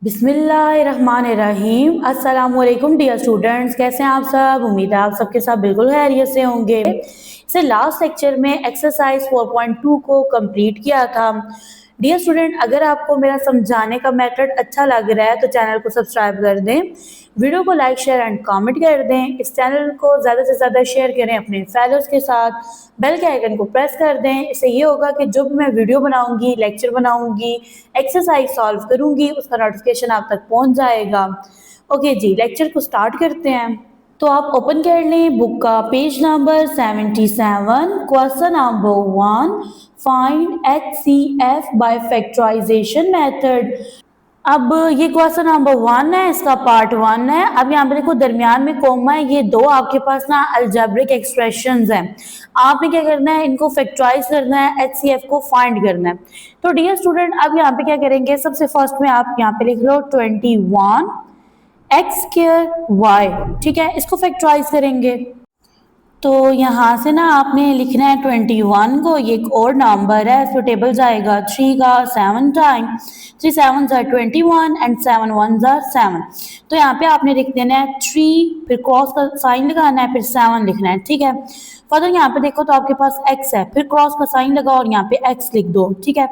बिस्मिल्लाहिर्रहमानिर्रहीम। अस्सलाम वालेकुम डियर स्टूडेंट्स, कैसे हैं आप सब। उम्मीद है आप सबके साथ बिल्कुल खैरियत से होंगे। इसे लास्ट लेक्चर में एक्सरसाइज 4.2 को कंप्लीट किया था। डियर स्टूडेंट, अगर आपको मेरा समझाने का मेथड अच्छा लग रहा है तो चैनल को सब्सक्राइब कर दें, वीडियो को लाइक शेयर एंड कमेंट कर दें, इस चैनल को ज़्यादा से ज़्यादा शेयर करें अपने फेलोज के साथ, बेल के आइकन को प्रेस कर दें। इससे ये होगा कि जब मैं वीडियो बनाऊंगी, लेक्चर बनाऊंगी, एक्सरसाइज सॉल्व करूंगी, उसका नोटिफिकेशन आप तक पहुंच जाएगा। ओके जी, लेक्चर को स्टार्ट करते हैं। तो आप ओपन कर लें बुक का page number 77, question number 1, find HCF by factorization method. अब ये क्वेश्चन नंबर 1 है, इसका पार्ट 1 है। अब यहाँ पे देखो दरमियान में कोमा है, ये दो आपके पास ना अलजेब्रिक एक्सप्रेशंस हैं। आपने क्या करना है, इनको फैक्टराइज करना है, HCF को फाइंड करना है। तो डियर स्टूडेंट, अब यहाँ पे क्या करेंगे, सबसे फर्स्ट में आप यहाँ पे लिख लो 21 एक्स स्क्वायर वाई, ठीक है, इसको फैक्टराइज करेंगे। तो यहाँ से ना आपने लिखना है 21 को, ये एक और नंबर है, इसको टेबल जाएगा 3 का 7 टाइम, 3 7 21 एंड 7 1 7। तो यहाँ पे आपने लिख देना है 3, फिर क्रॉस का साइन लगाना है, फिर 7 लिखना है, ठीक है। फर्दर यहाँ पे देखो तो आपके पास x है, फिर क्रॉस का साइन लगाओ और यहाँ पे x लिख दो, ठीक है।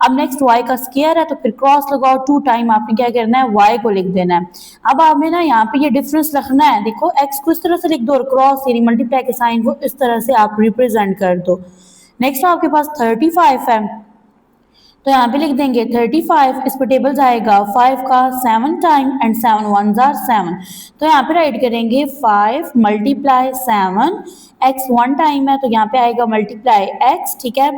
अब नेक्स्ट y का स्क्वायर है, तो फिर क्रॉस लगाओ, 2 टाइम आपने क्या करना है, y को लिख देना है। अब आपने ना यहाँ पे ये डिफरेंस रखना है, देखो x को इस तरह से लिख दो और क्रॉस यानी मल्टीप्लाई के साइन को इस तरह से आप रिप्रेजेंट कर दो। नेक्स्ट आपके पास 35 है, तो यहाँ पे लिख देंगे 35, इस पर टेबल जाएगा 5 का 7 टाइम एंड 7 1 7। तो यहाँ पे राइट करेंगे 5 मल्टीप्लाई 7, x 1 टाइम है तो यहाँ पे आएगा मल्टीप्लाई x, ठीक है।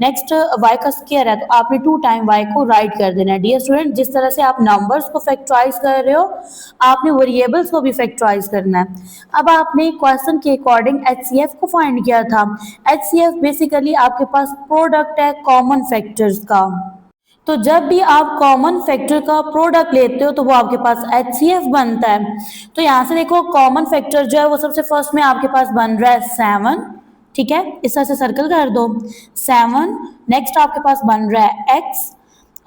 नेक्स्ट y का स्क्वायर है, तो आपने 2 टाइम y को राइट कर देना है। डियर स्टूडेंट, जिस तरह से आप नंबर्स को फैक्टराइज कर रहे हो, आपने वेरिएबल्स को भी फैक्टराइज करना है। अब आपने क्वेश्चन के अकॉर्डिंग HCF को फाइंड किया था। HCF बेसिकली आपके पास प्रोडक्ट है कॉमन फैक्टर्स का। तो जब भी आप कॉमन फैक्टर का प्रोडक्ट लेते हो तो वो आपके पास HCF बनता है। तो यहाँ से देखो कॉमन फैक्टर जो है वो सबसे फर्स्ट में आपके पास बन रहा है 7, ठीक है, इस तरह से सर्कल कर दो 7। नेक्स्ट आपके पास बन रहा है x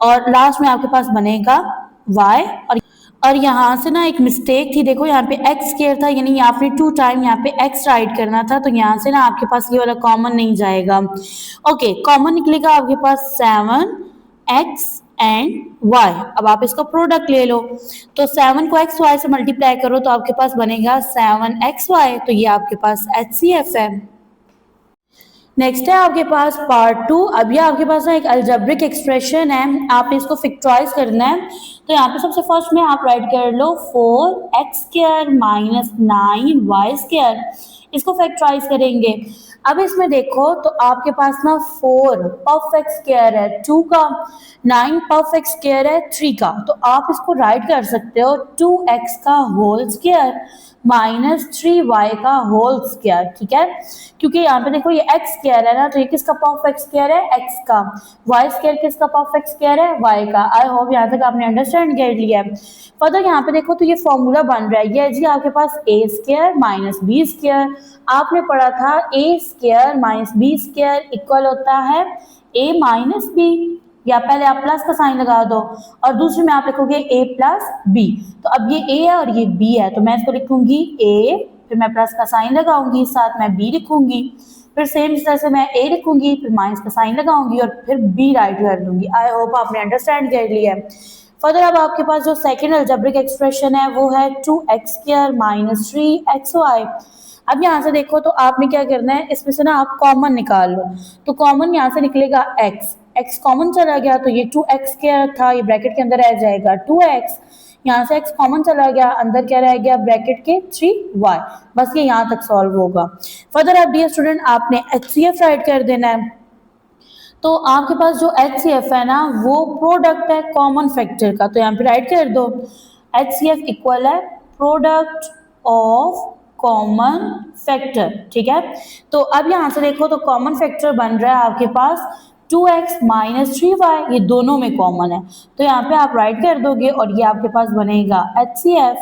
और लास्ट में आपके पास बनेगा y। और यहाँ से ना एक मिस्टेक थी, देखो यहाँ पे x स्क्वायर था, यानी आपने 2 टाइम यहाँ पे x राइट करना था, तो यहाँ से ना आपके पास ये वाला कॉमन नहीं जाएगा। ओके, कॉमन निकलेगा आपके पास 7 x एंड y। अब आप इसका प्रोडक्ट ले लो, तो 7 को x y से मल्टीप्लाई करो तो आपके पास बनेगा 7xy, तो ये आपके पास HCF है। नेक्स्ट है आपके पास पार्ट 2। अब ये आपके पास ना एक अलजेब्रिक एक्सप्रेशन है, आपने इसको फैक्टराइज करना है। तो यहाँ पे सबसे फर्स्ट में आप राइट कर लो 4x square minus 9y square, इसको फैक्टराइज करेंगे। अब इसमें देखो तो आपके पास ना 4 परफेक्ट स्क्वायर है 2 का, 9 परफेक्ट स्क्वायर है 3 का, तो आप इसको राइट कर सकते हो 2x का होल स्क्वायर माइनस 3y का होल स्क्वायर, ठीक है। क्योंकि यहाँ पे देखो ये x स्क्वायर है ना, तो ये किसका परफेक्ट स्क्वायर है, x का। y स्क्वायर किसका परफेक्ट स्क्वायर है, y का। आई होप यहाँ तक आपने अंडरस्टैंड कर लिया है। फर्दर यहाँ पे देखो तो ये फॉर्मूला बन रहा है, ये जी आपके पास a square minus b square. आपने पढ़ा था a square minus b square equal होता है a माइनस b, या पहले आप प्लस का साइन लगा दो और दूसरे में आप लिखोगे a प्लस b। तो अब ये a है और ये b है, तो मैं इसको लिखूंगी a, फिर मैं प्लस का साइन लगाऊंगी, साथ में b लिखूंगी, फिर सेम इस तरह से मैं a लिखूंगी, फिर माइनस का साइन लगाऊंगी और फिर b राइट कर दूंगी। आई होप आपने अंडरस्टैंड कर लिया है। फर्दर अब आपके पास जो सेकेंड अलजेब्रिक एक्सप्रेशन है वो है 2x स्क्वायर माइनस 3xy। अब यहाँ से देखो तो आपने क्या करना है, इसमें से ना आप कॉमन निकाल लो, तो कॉमन यहाँ से निकलेगा x कॉमन चला गया तो ये 2x स्क्वायर था, ये ब्रैकेट के अंदर रह जाएगा 2x, यहाँ से x कॉमन चला गया, अंदर क्या रह गया ब्रैकेट के 3y। बस ये यहाँ तक सॉल्व होगा। फर्दर अब डियर स्टूडेंट आपने HCF राइट कर देना है। तो आपके पास जो HCF है ना वो प्रोडक्ट है कॉमन फैक्टर का, तो यहाँ पे राइट कर दो HCF इक्वल है प्रोडक्ट ऑफ कॉमन फैक्टर, ठीक है। तो अब यहाँ से देखो तो कॉमन फैक्टर बन रहा है आपके पास 2x माइनस 3y, ये दोनों में कॉमन है, तो यहाँ पे आप राइट कर दोगे और ये आपके पास बनेगा HCF।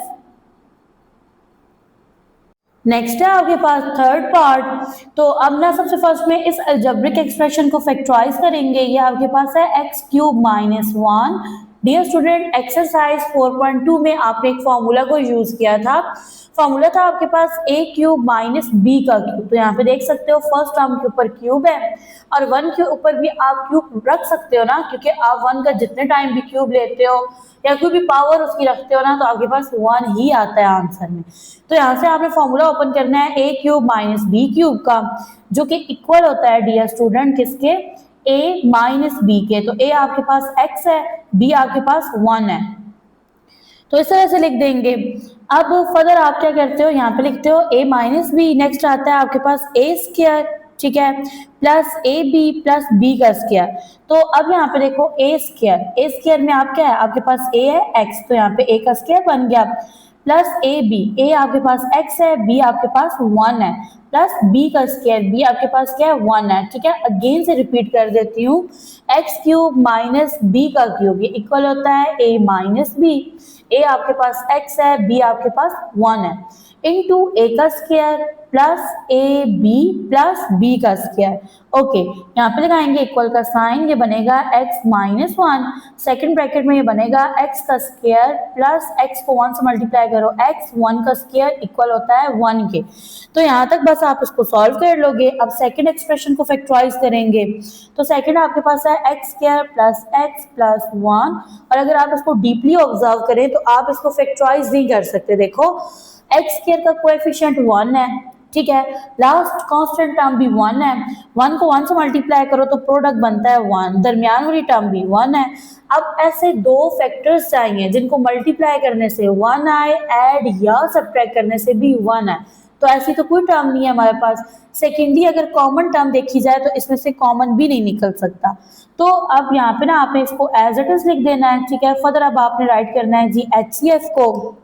नेक्स्ट है आपके पास थर्ड पार्ट। तो अब ना सबसे फर्स्ट में इस अलजेब्रिक एक्सप्रेशन को फैक्टराइज करेंगे। ये आपके पास है x³ minus 1 dear student, exercise 4.2 में आपने एक फॉर्मूला को यूज किया था। फॉर्मूला था आपके पास a क्यूब माइनस b का क्यूब। तो यहाँ पे देख सकते हो फर्स्ट टर्म के ऊपर क्यूब है और 1 के ऊपर भी आप क्यूब रख सकते हो ना, क्योंकि आप 1 का जितने टाइम भी क्यूब लेते हो या कोई भी पावर उसकी रखते हो ना, तो आपके पास 1 ही आता है आंसर में। तो यहाँ से आपने फॉर्मूला ओपन करना है a cube minus b cube का, जो कि इक्वल होता है डियर स्टूडेंट किसके, a माइनस बी के। तो a आपके पास x है, b आपके पास 1 है, तो इस तरह से लिख देंगे। अब फर्दर आप क्या करते हो, यहाँ पे लिखते हो a माइनस बी, नेक्स्ट आता है आपके पास a स्क्वायर, ठीक है, plus A B plus B का स्क्वायर। तो अब यहाँ पे देखो a स्क्वायर में आप क्या है, आपके पास a है x, तो यहाँ पे a का स्क्वायर बन गया, प्लस ए बी, ए आपके पास x है, b आपके पास 1 है, प्लस b का स्क्वायर, b आपके पास क्या है 1 है, ठीक है। अगेन से रिपीट कर देती हूँ, x क्यूब माइनस b का क्यूब, ये इक्वल होता है a माइनस बी। a आपके पास x है, b आपके पास 1 है, इनटू a का square plus A B plus B का स्क्वायर। ओके, यहाँ पे लगाएंगे इक्वल का साइन, ये बनेगा x माइनस 1, सेकेंड ब्रैकेट में ये बनेगा x का स्क्वायर प्लस x को 1 से मल्टीप्लाई करो, x 1 का स्क्वायर इक्वल होता है 1 के। तो यहाँ तक बस आप इसको सॉल्व कर लोगे। अब सेकेंड एक्सप्रेशन को फैक्टराइज करेंगे, तो सेकेंड आपके पास है x square plus x plus 1, और अगर आप इसको डीपली ऑब्जर्व करें तो आप इसको फैक्टराइज नहीं कर सकते। देखो x स्क्वायर का कोएफिशिएंट 1 है, ठीक है, लास्ट कांस्टेंट टर्म भी 1 है, 1 को 1 से मल्टीप्लाई करो तो प्रोडक्ट बनता है 1, दरमियान वाली टर्म भी 1 है। अब ऐसे दो फैक्टर्स चाहिए जिनको मल्टीप्लाई करने से 1 आए, ऐड या सब्ट्रैक्ट करने से भी 1 है। तो ऐसी तो कोई टर्म नहीं है हमारे पास। सेकेंडली अगर कॉमन टर्म देखी जाए तो इसमें से कॉमन भी नहीं निकल सकता। तो अब यहाँ पे ना आपने इसको एज इट इज लिख देना है, ठीक है। फर्दर अब आपने राइट करना है जी HCF को।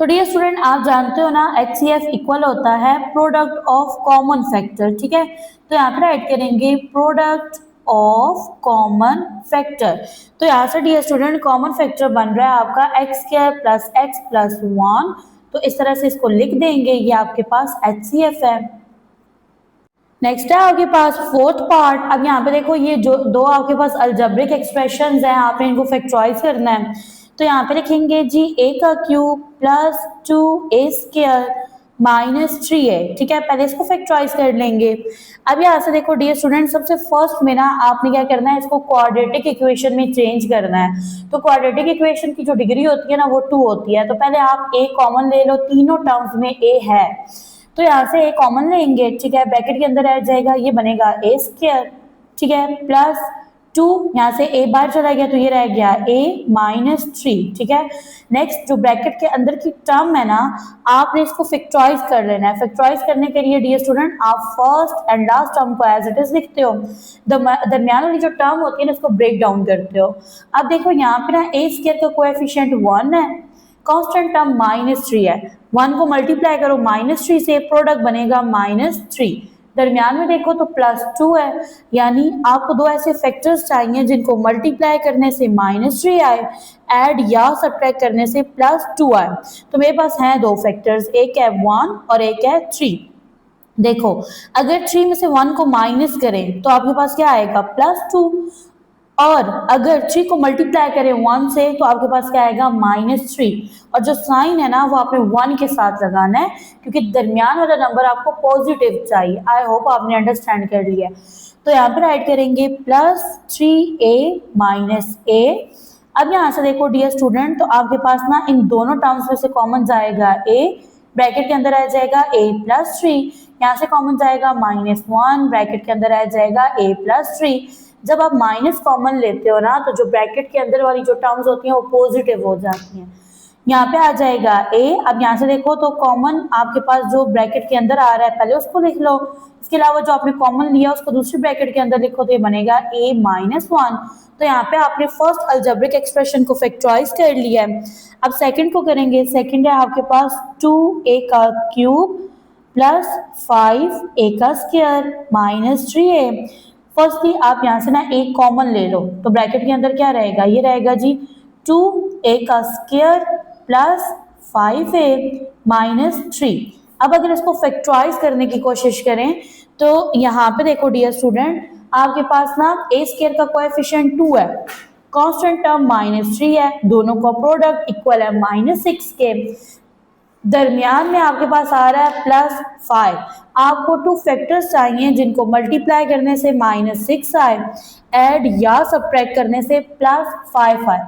तो डियर स्टूडेंट, आप जानते हो ना HCF इक्वल होता है प्रोडक्ट ऑफ कॉमन फैक्टर, ठीक है। तो यहाँ पे राइट करेंगे प्रोडक्ट ऑफ कॉमन फैक्टर। तो यहाँ से डियर स्टूडेंट कॉमन फैक्टर बन रहा है आपका x square plus x plus 1। तो इस तरह से इसको लिख देंगे, ये आपके पास HCF है। नेक्स्ट है आपके पास फोर्थ पार्ट। अब यहाँ पे देखो ये जो दो आपके पास अलजेब्रिक एक्सप्रेशंस हैं, आपने इनको फैक्टराइज करना है। तो यहाँ पे लिखेंगे जी a का cube plus 2a square minus 3a, ठीक है। पहले इसको फैक्टराइज कर लेंगे। अब यहाँ से देखो डियर स्टूडेंट, सबसे फर्स्ट में ना आपने क्या करना है, इसको क्वाड्रेटिक इक्वेशन में चेंज करना है। तो क्वाड्रेटिक इक्वेशन की जो डिग्री होती है ना वो 2 होती है। तो पहले आप a कॉमन ले लो, तीनों टर्म्स में a है, तो यहाँ से a कॉमन लेंगे, ठीक है। ब्रैकेट के अंदर आ जाएगा, ये बनेगा a स्क्वायर, ठीक है, प्लस 2, यहाँ से a बाहर चला गया तो ये रह गया a माइनस 3, ठीक है। नेक्स्ट जो ब्रैकेट के अंदर की टर्म है ना, आपने इसको फैक्टराइज कर लेना है। फैक्टराइज करने के लिए डियर स्टूडेंट आप फर्स्ट एंड लास्ट टर्म को एज इट इज लिखते हो, दरमियान वाली जो टर्म होती है ना उसको ब्रेक डाउन करते हो। अब देखो यहाँ पे ना a स्क्वायर का कोएफिशिएंट 1 है, कांस्टेंट टर्म -3 है, 1 को मल्टीप्लाई करो -3 से, प्रोडक्ट बनेगा -3, दरमियान में देखो तो +2 है। यानी आपको दो ऐसे फैक्टर्स चाहिए जिनको मल्टीप्लाई करने से -3 आए, ऐड या सब्ट्रैक्ट करने से +2 आए। तो मेरे पास हैं दो फैक्टर्स, एक है 1 और एक है 3। देखो अगर 3 में से 1 को माइनस करें तो आपके पास क्या आएगा, +2, और अगर 3 को मल्टीप्लाई करें 1 से तो आपके पास क्या आएगा, -3। और जो साइन है ना वो आपने 1 के साथ लगाना है, क्योंकि दरमियान वाला नंबर आपको पॉजिटिव चाहिए। आई होप आपने अंडरस्टैंड कर लिया। तो यहाँ पे राइट करेंगे +3a माइनस a। अब यहाँ से देखो डियर स्टूडेंट, तो आपके पास ना इन दोनों टर्म्स में से कॉमन जाएगा a, ब्रैकेट के अंदर आ जाएगा a प्लस 3, यहाँ से कॉमन जाएगा -1, ब्रैकेट के अंदर आ जाएगा a प्लस 3। जब आप माइनस कॉमन लेते हो ना तो जो ब्रैकेट के अंदर वाली जो टर्म्स होती हैं वो पॉजिटिव हो जाती हैं। यहाँ पे आ जाएगा a। अब यहाँ से देखो तो कॉमन आपके पास जो ब्रैकेट के अंदर आ रहा है पहले उसको लिख लो, इसके अलावा जो आपने कॉमन लिया उसको दूसरी ब्रैकेट के अंदर लिखो तो ये बनेगा a माइनस 1। तो यहाँ पे आपने फर्स्ट अलजेब्रिक एक्सप्रेशन को फैक्टराइज कर लिया है। अब सेकेंड को करेंगे। सेकेंड है आपके पास 2a का क्यूब प्लस 5a का स्क्वायर माइनस 3a। फर्स्टली आप यहाँ से ना एक कॉमन ले लो, तो ब्रैकेट के अंदर क्या रहेगा, ये रहेगा जी 2a का स्क्वायर प्लस 5a माइनस 3। अब अगर इसको फैक्टराइज करने की कोशिश करें तो यहाँ पे देखो डियर स्टूडेंट, आपके पास ना a स्क्वायर का कोएफिशिएंट 2 है, कांस्टेंट टर्म -3 है, दोनों का प्रोडक्ट इक्वल है -6 के। दरमियान में आपके पास आ रहा है +5। आपको टू फैक्टर्स चाहिए जिनको मल्टीप्लाई करने से -6 आए, ऐड या सब्ट्रैक्ट करने से +5 आए।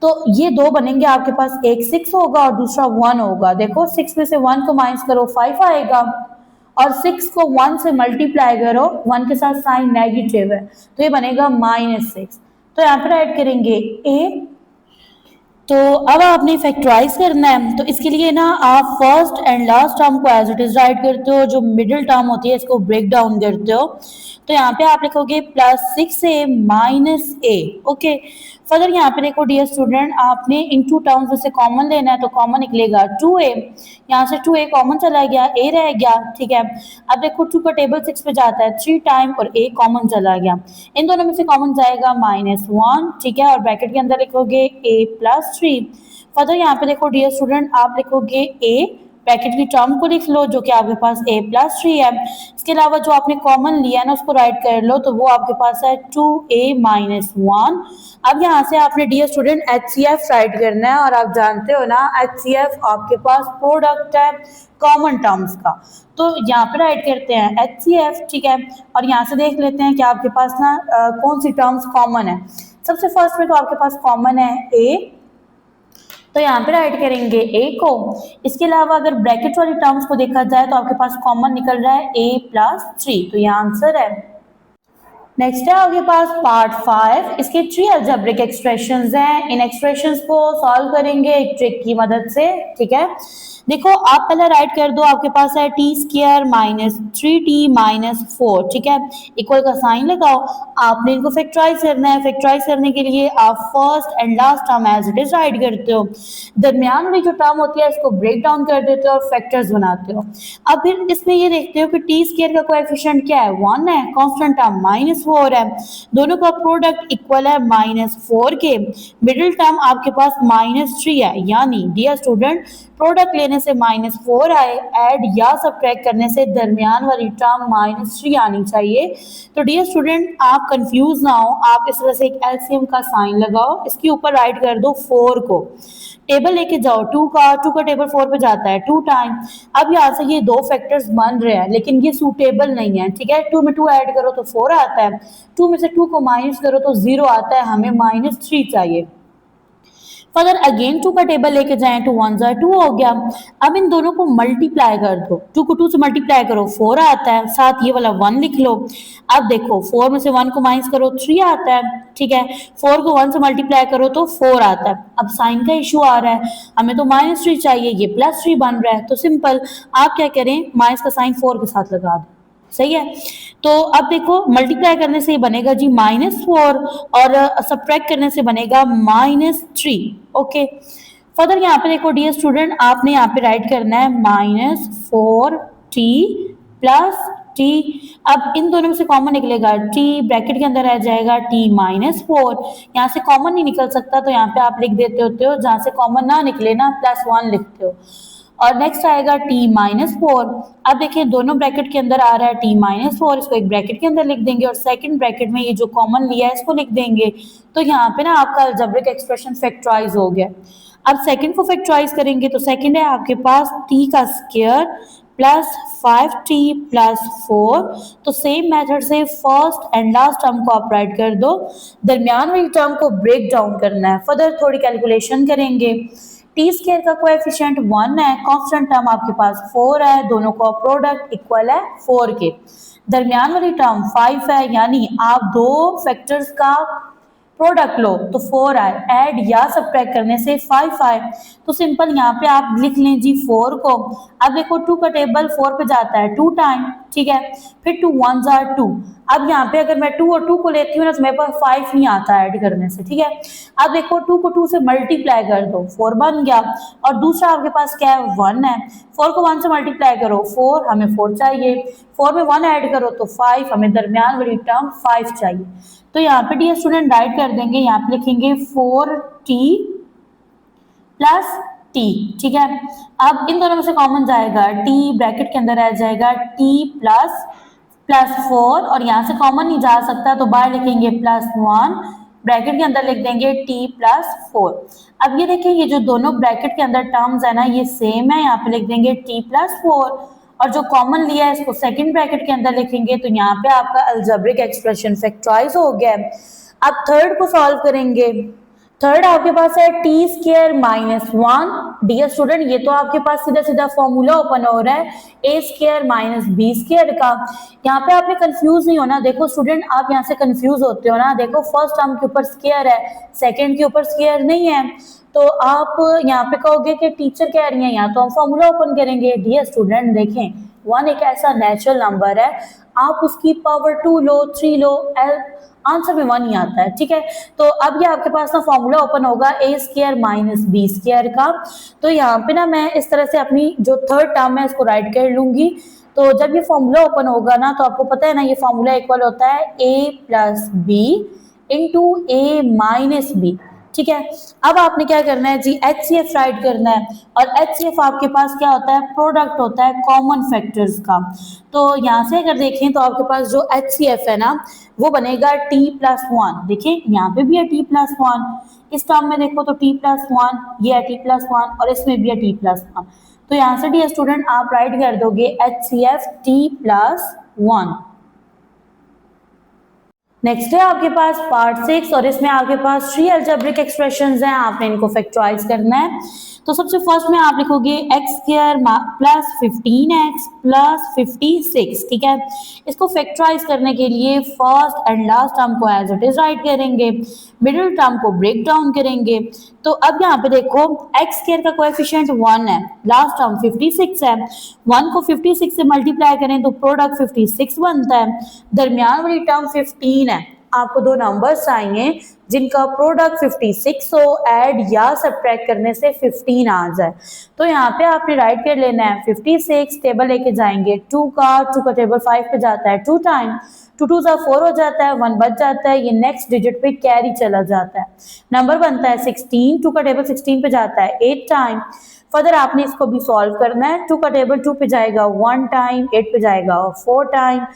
तो ये दो बनेंगे आपके पास, एक 6 होगा और दूसरा 1 होगा। देखो 6 में से 1 को माइनस करो 5 आएगा, और 6 को 1 से मल्टीप्लाई करो, 1 के साथ साइन नेगेटिव है तो ये बनेगा -6। तो यहाँ पर ऐड करेंगे a। तो अब आपने फैक्टराइज करना है, तो इसके लिए ना आप फर्स्ट एंड लास्ट टर्म को एज इट इज राइट करते हो, जो मिडिल टर्म होती है इसको ब्रेक डाउन करते हो। तो यहाँ पे आप लिखोगे +6a -a। ओके, फर्दर यहाँ पे देखो डियर स्टूडेंट, आपने इन टू टर्म्स में से कॉमन लेना है, तो कॉमन निकलेगा 2a। यहाँ से 2a कॉमन चला गया, a रह गया, ठीक है। अब देखो 2 का टेबल 6 पे जाता है 3 टाइम और a कॉमन चला गया, इन दोनों में से कॉमन जाएगा -1, ठीक है, और ब्रैकेट के अंदर लिखोगे a +3। फर्दर यहाँ पे देखो डियर स्टूडेंट, आप लिखोगे a, ब्रैकेट की टर्म को लिख लो जो कि आपके पास a +3 है। इसके अलावा जो आपने कॉमन लिया है ना उसको राइट कर लो, तो वो आपके पास है 2a -1। अब यहाँ से आपने डियर स्टूडेंट HCF राइट करना है, और आप जानते हो ना HCF आपके पास प्रोडक्ट है कॉमन टर्म्स का। तो यहाँ पे राइट करते हैं HCF, ठीक है, और यहाँ से देख लेते हैं कि आपके पास ना कौन सी टर्म्स कॉमन है। सबसे फर्स्ट में तो आपके पास कॉमन है a, तो यहाँ पे राइट करेंगे a को। इसके अलावा अगर ब्रैकेट वाली टर्म्स को देखा जाए तो आपके पास कॉमन निकल रहा है a +3, तो यहाँ आंसर है। नेक्स्ट है आपके पास पार्ट 5, इसके 3 अलजेब्रिक एक्सप्रेशंस हैं। इन एक्सप्रेशंस को सॉल्व करेंगे एक ट्रिक की मदद से, ठीक है। देखो आप पहले राइट कर दो, आपके पास है t² -3t 4, ठीक है, इक्वल का साइन लगाओ। आपने इनको फैक्टराइज करना है, फैक्टराइज करने के लिए आप first and last term as it is write करते हो, दरमियान में जो टर्म होती है इसको ब्रेक डाउन कर देते हो और फैक्टर्स बनाते हो। अब फिर इसमें ये देखते हो कि t² का कोएफिशिएंट क्या है, 1 है, कांस्टेंट टर्म -4 है, दोनों का प्रोडक्ट इक्वल है -4 के, मिडिल टर्म आपके पास -3 है, यानी डियर स्टूडेंट प्रोडक्ट लेने से -4 आए, ऐड या सब्ट्रैक्ट करने से दरमियान वाली टर्म -3 आनी चाहिए। तो डियर स्टूडेंट आप कंफ्यूज ना हो, आप इस तरह से एक एलसीएम का साइन लगाओ, इसके ऊपर राइट कर दो 4 को, टेबल लेके जाओ 2 का टेबल 4 पे जाता है 2 टाइम। अब यहाँ से ये दो फैक्टर्स बन रहे हैं लेकिन ये सूटेबल नहीं है, ठीक है। 2 में 2 ऐड करो तो 4 आता है, 2 में से 2 को माइनस करो तो 0 आता है, हमें -3 चाहिए। फर्दर अगेन 2 का टेबल लेके जाएं तो 1 ज़ा 2 हो गया। अब इन दोनों को मल्टीप्लाई कर दो, 2 को 2 से मल्टीप्लाई करो 4 आता है, साथ ये वाला 1 लिख लो। अब देखो 4 में से 1 को माइनस करो 3 आता है, ठीक है, 4 को 1 से मल्टीप्लाई करो तो 4 आता है। अब साइन का इशू आ रहा है, हमें तो -3 चाहिए, ये +3 बन रहा है, तो सिंपल आप क्या करें, माइनस का साइन 4 के साथ लगा दो, सही है। तो अब देखो मल्टीप्लाई करने से ये बनेगा जी -4 और सब्ट्रैक्ट करने से बनेगा -3। ओके, फर्दर यहाँ पे देखो डियर स्टूडेंट, आपने यहाँ पे राइट करना है -4t + t। अब इन दोनों में से कॉमन निकलेगा t, ब्रैकेट के अंदर आ जाएगा t -4, यहाँ से कॉमन नहीं निकल सकता तो यहाँ पे आप लिख देते होते हो, जहाँ से कॉमन ना निकले ना +1 लिखते हो। और नेक्स्ट आएगा t -4। अब देखिए दोनों ब्रैकेट के अंदर आ रहा है t -4, इसको एक ब्रैकेट के अंदर लिख देंगे और सेकंड ब्रैकेट में ये जो कॉमन लिया है इसको लिख देंगे। तो यहाँ पे ना आपका अलजेब्रिक एक्सप्रेशन फैक्टराइज हो गया। अब सेकंड को फैक्टराइज करेंगे तो सेकंड है आपके पास t² + 5t + 4। तो सेम मेथड से फर्स्ट एंड लास्ट टर्म को आप राइट कर दो, दरमियान वाली टर्म को ब्रेक डाउन करना है। फर्दर थोड़ी कैलकुलेशन करेंगे। t² का कोएफिशिएंट 1 है, कांस्टेंट टर्म आपके पास 4 है, दोनों का प्रोडक्ट इक्वल है 4 के, दरमियान वाली टर्म 5 है, यानी आप दो फैक्टर्स का प्रोडक्ट लो तो 4 आए, ऐड या सब्ट्रैक्ट करने से 5 आए। तो सिंपल यहाँ पे आप लिख लें जी 4 को। अब देखो 2 का टेबल 4 पे जाता है 2 टाइम, ठीक है, फिर 2 1 ज़ा 2। अब यहाँ पे अगर मैं 2 और 2 को लेती हूँ ना तो मेरे पास 5 नहीं आता ऐड करने से, ठीक है। अब देखो 2 को 2 से मल्टीप्लाई कर दो, 4 बन गया, और दूसरा आपके पास क्या है, 1 है, 4 को 1 से मल्टीप्लाई करो 4, हमें 4 चाहिए, 4 में 1 ऐड करो तो 5, हमें दरमियान वाली टर्म 5 चाहिए। तो यहाँ पे डियर स्टूडेंट राइट कर देंगे, यहाँ पे लिखेंगे 4t + t, ठीक है। अब इन दोनों में से कॉमन जाएगा t, ब्रैकेट के अंदर आ जाएगा t + 4, और यहाँ से कॉमन नहीं जा सकता तो बाहर लिखेंगे +1 ब्रैकेट के अंदर लिख देंगे t+4। अब ये देखिए ये जो दोनों ब्रैकेट के अंदर टर्म्स है ना ये सेम है, यहाँ पे लिख देंगे t+4 और जो कॉमन लिया है इसको सेकंड ब्रैकेट के अंदर लिखेंगे तो यहाँ पे आपका अलजेब्रिक एक्सप्रेशन फैक्टराइज हो गया। अब थर्ड को सॉल्व करेंगे। थर्ड आपके पास है t² - 1। डियर स्टूडेंट ये तो आपके पास सीधा सीधा फॉर्मूला ओपन हो रहा है a² - b² का। यहाँ पे आपने कंफ्यूज नहीं होना। देखो स्टूडेंट आप यहाँ से कंफ्यूज होते हो ना, देखो फर्स्ट टर्म के ऊपर स्क्वायर है, सेकंड के ऊपर स्क्वायर नहीं है, तो आप यहाँ पे कहोगे कि टीचर कह रही है, यहाँ तो हम फॉर्मूला ओपन करेंगे। डियर स्टूडेंट देखें 1 एक ऐसा नेचुरल नंबर है, आप उसकी पावर 2 लो 3 लो आंसर में 1 ही आता है, ठीक है। तो अब ये आपके पास ना फॉर्मूला ओपन होगा a² - b² का। तो यहाँ पे ना मैं इस तरह से अपनी जो थर्ड टर्म है इसको राइट कर लूंगी। तो जब ये फॉर्मूला ओपन होगा ना तो आपको पता है ना ये फॉर्मूला इक्वल होता है a+b × a-b, ठीक है। अब आपने क्या करना है जी HCF राइट करना है, और HCF आपके पास क्या होता है, प्रोडक्ट होता है कॉमन फैक्टर्स का। तो यहाँ से अगर देखें तो आपके पास जो HCF है ना वो बनेगा t+1। देखिए यहाँ पे भी है t+1, इस टर्म में देखो तो t+1, ये है t+1 और इसमें भी है t+1। तो यहाँ से डियर स्टूडेंट आप राइट कर दोगे HCF t+1। नेक्स्ट है आपके पास पार्ट 6 और इसमें आपके पास 3 अलजेब्रिक एक्सप्रेशंस हैं, आपने इनको फैक्टराइज करना है। तो सबसे फर्स्ट में आप लिखोगे x² + 15x + 56, ठीक है। इसको फैक्टराइज करने के लिए फर्स्ट एंड लास्ट टर्म को एज इट इज राइट करेंगे, मिडिल टर्म को ब्रेक डाउन करेंगे। तो अब यहाँ पे देखो x² का कोएफिशिएंट 1 है, लास्ट टर्म 56 है, 1 को 56 से मल्टीप्लाई करें तो प्रोडक्ट 56 बनता है, दरमियान वाली टर्म 15 है। आपको दो नंबर्स आएंगे जिनका प्रोडक्ट 56 हो, ऐड या सब्ट्रैक्ट करने से 15 आ जाए। तो यहाँ पे आपने राइट कर लेना है 56, टेबल लेके जाएंगे 2 का टेबल 5 पे जाता है 2 टाइम, 2 2 4 हो जाता है, 1 बच जाता है, ये नेक्स्ट डिजिट पे कैरी चला जाता है, नंबर बनता है 16, 2 का टेबल 16 पे जाता है 8 टाइम। फर्दर आपने इसको भी सॉल्व करना है, 2 का टेबल 2 पे जाएगा 1 टाइम, 8 पे जाएगा 4 टाइम,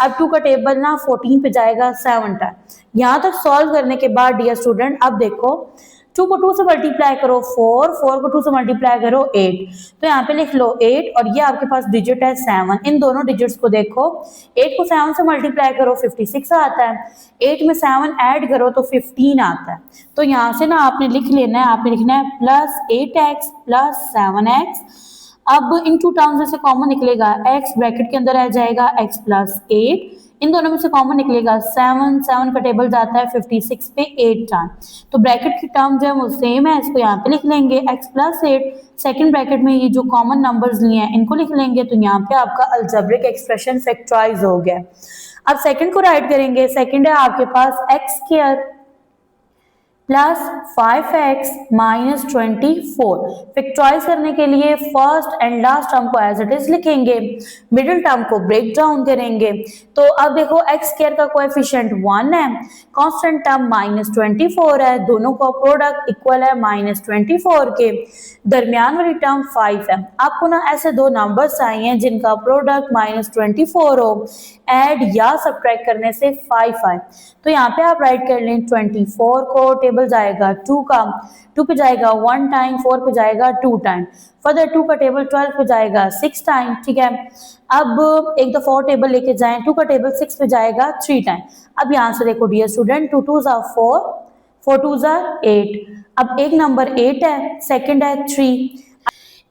अब 2 का टेबल ना 14 पे जाएगा 7 टाइम। यहाँ तक सॉल्व करने के बाद डियर स्टूडेंट अब देखो 2 को 2 से मल्टीप्लाई करो 4, 4 को 2 से मल्टीप्लाई करो 8, तो यहाँ पे लिख लो 8 और ये आपके पास डिजिट है 7। इन दोनों डिजिट्स को देखो, 8 को 7 से मल्टीप्लाई करो 56 आता है, 8 में 7 ऐड करो तो 15 आता है। तो यहाँ से ना आपने लिख लेना है, आपने लिखना है +8x + 7x। अब इन टू टर्म्स में से कॉमन निकलेगा x, ब्रैकेट के अंदर आ जाएगा x + 8, इन दोनों में से कॉमन निकलेगा 7, 7 का टेबल जाता है 56 पे 8 टाइम, तो ब्रैकेट की टर्म जो है वो सेम है, इसको यहाँ पे लिख लेंगे x + 8, सेकंड ब्रैकेट में ये जो कॉमन नंबर्स लिए हैं इनको लिख लेंगे, तो यहाँ पे आपका अलजेब्रिक एक्सप्रेशन फैक्टराइज हो गया। अब सेकंड को राइट करेंगे, सेकंड है आपके पास x² + 5x - 24। फैक्टराइज करने के लिए फर्स्ट एंड लास्ट टर्म को एज इट इज लिखेंगे, मिडिल टर्म को ब्रेक डाउन करेंगे। तो अब देखो x² का कोएफिशिएंट 1 है, कांस्टेंट टर्म -24 है, दोनों का प्रोडक्ट इक्वल है -24 के, दरमियान वाली टर्म 5 है। आपको ना ऐसे दो नंबर्स आए हैं जिनका प्रोडक्ट -24 हो, ऐड या सब्ट्रैक्ट करने से 5 आए, तो यहाँ पे आप राइट कर लें 24 को, टेबल जाएगा 2 का, 2 पे जाएगा 1 टाइम, 4 पे जाएगा 2 टाइम, फर्दर 2 का टेबल 12 पे जाएगा 6 टाइम, ठीक है। अब एक दफा और टेबल लेके जाएं, 2 का टेबल 6 पे जाएगा 3 टाइम। अब यहाँ से देखो डियर स्टूडेंट 2 2 = 4, 4 2 = 8। अब एक नंबर 8 है, सेकंड है 3,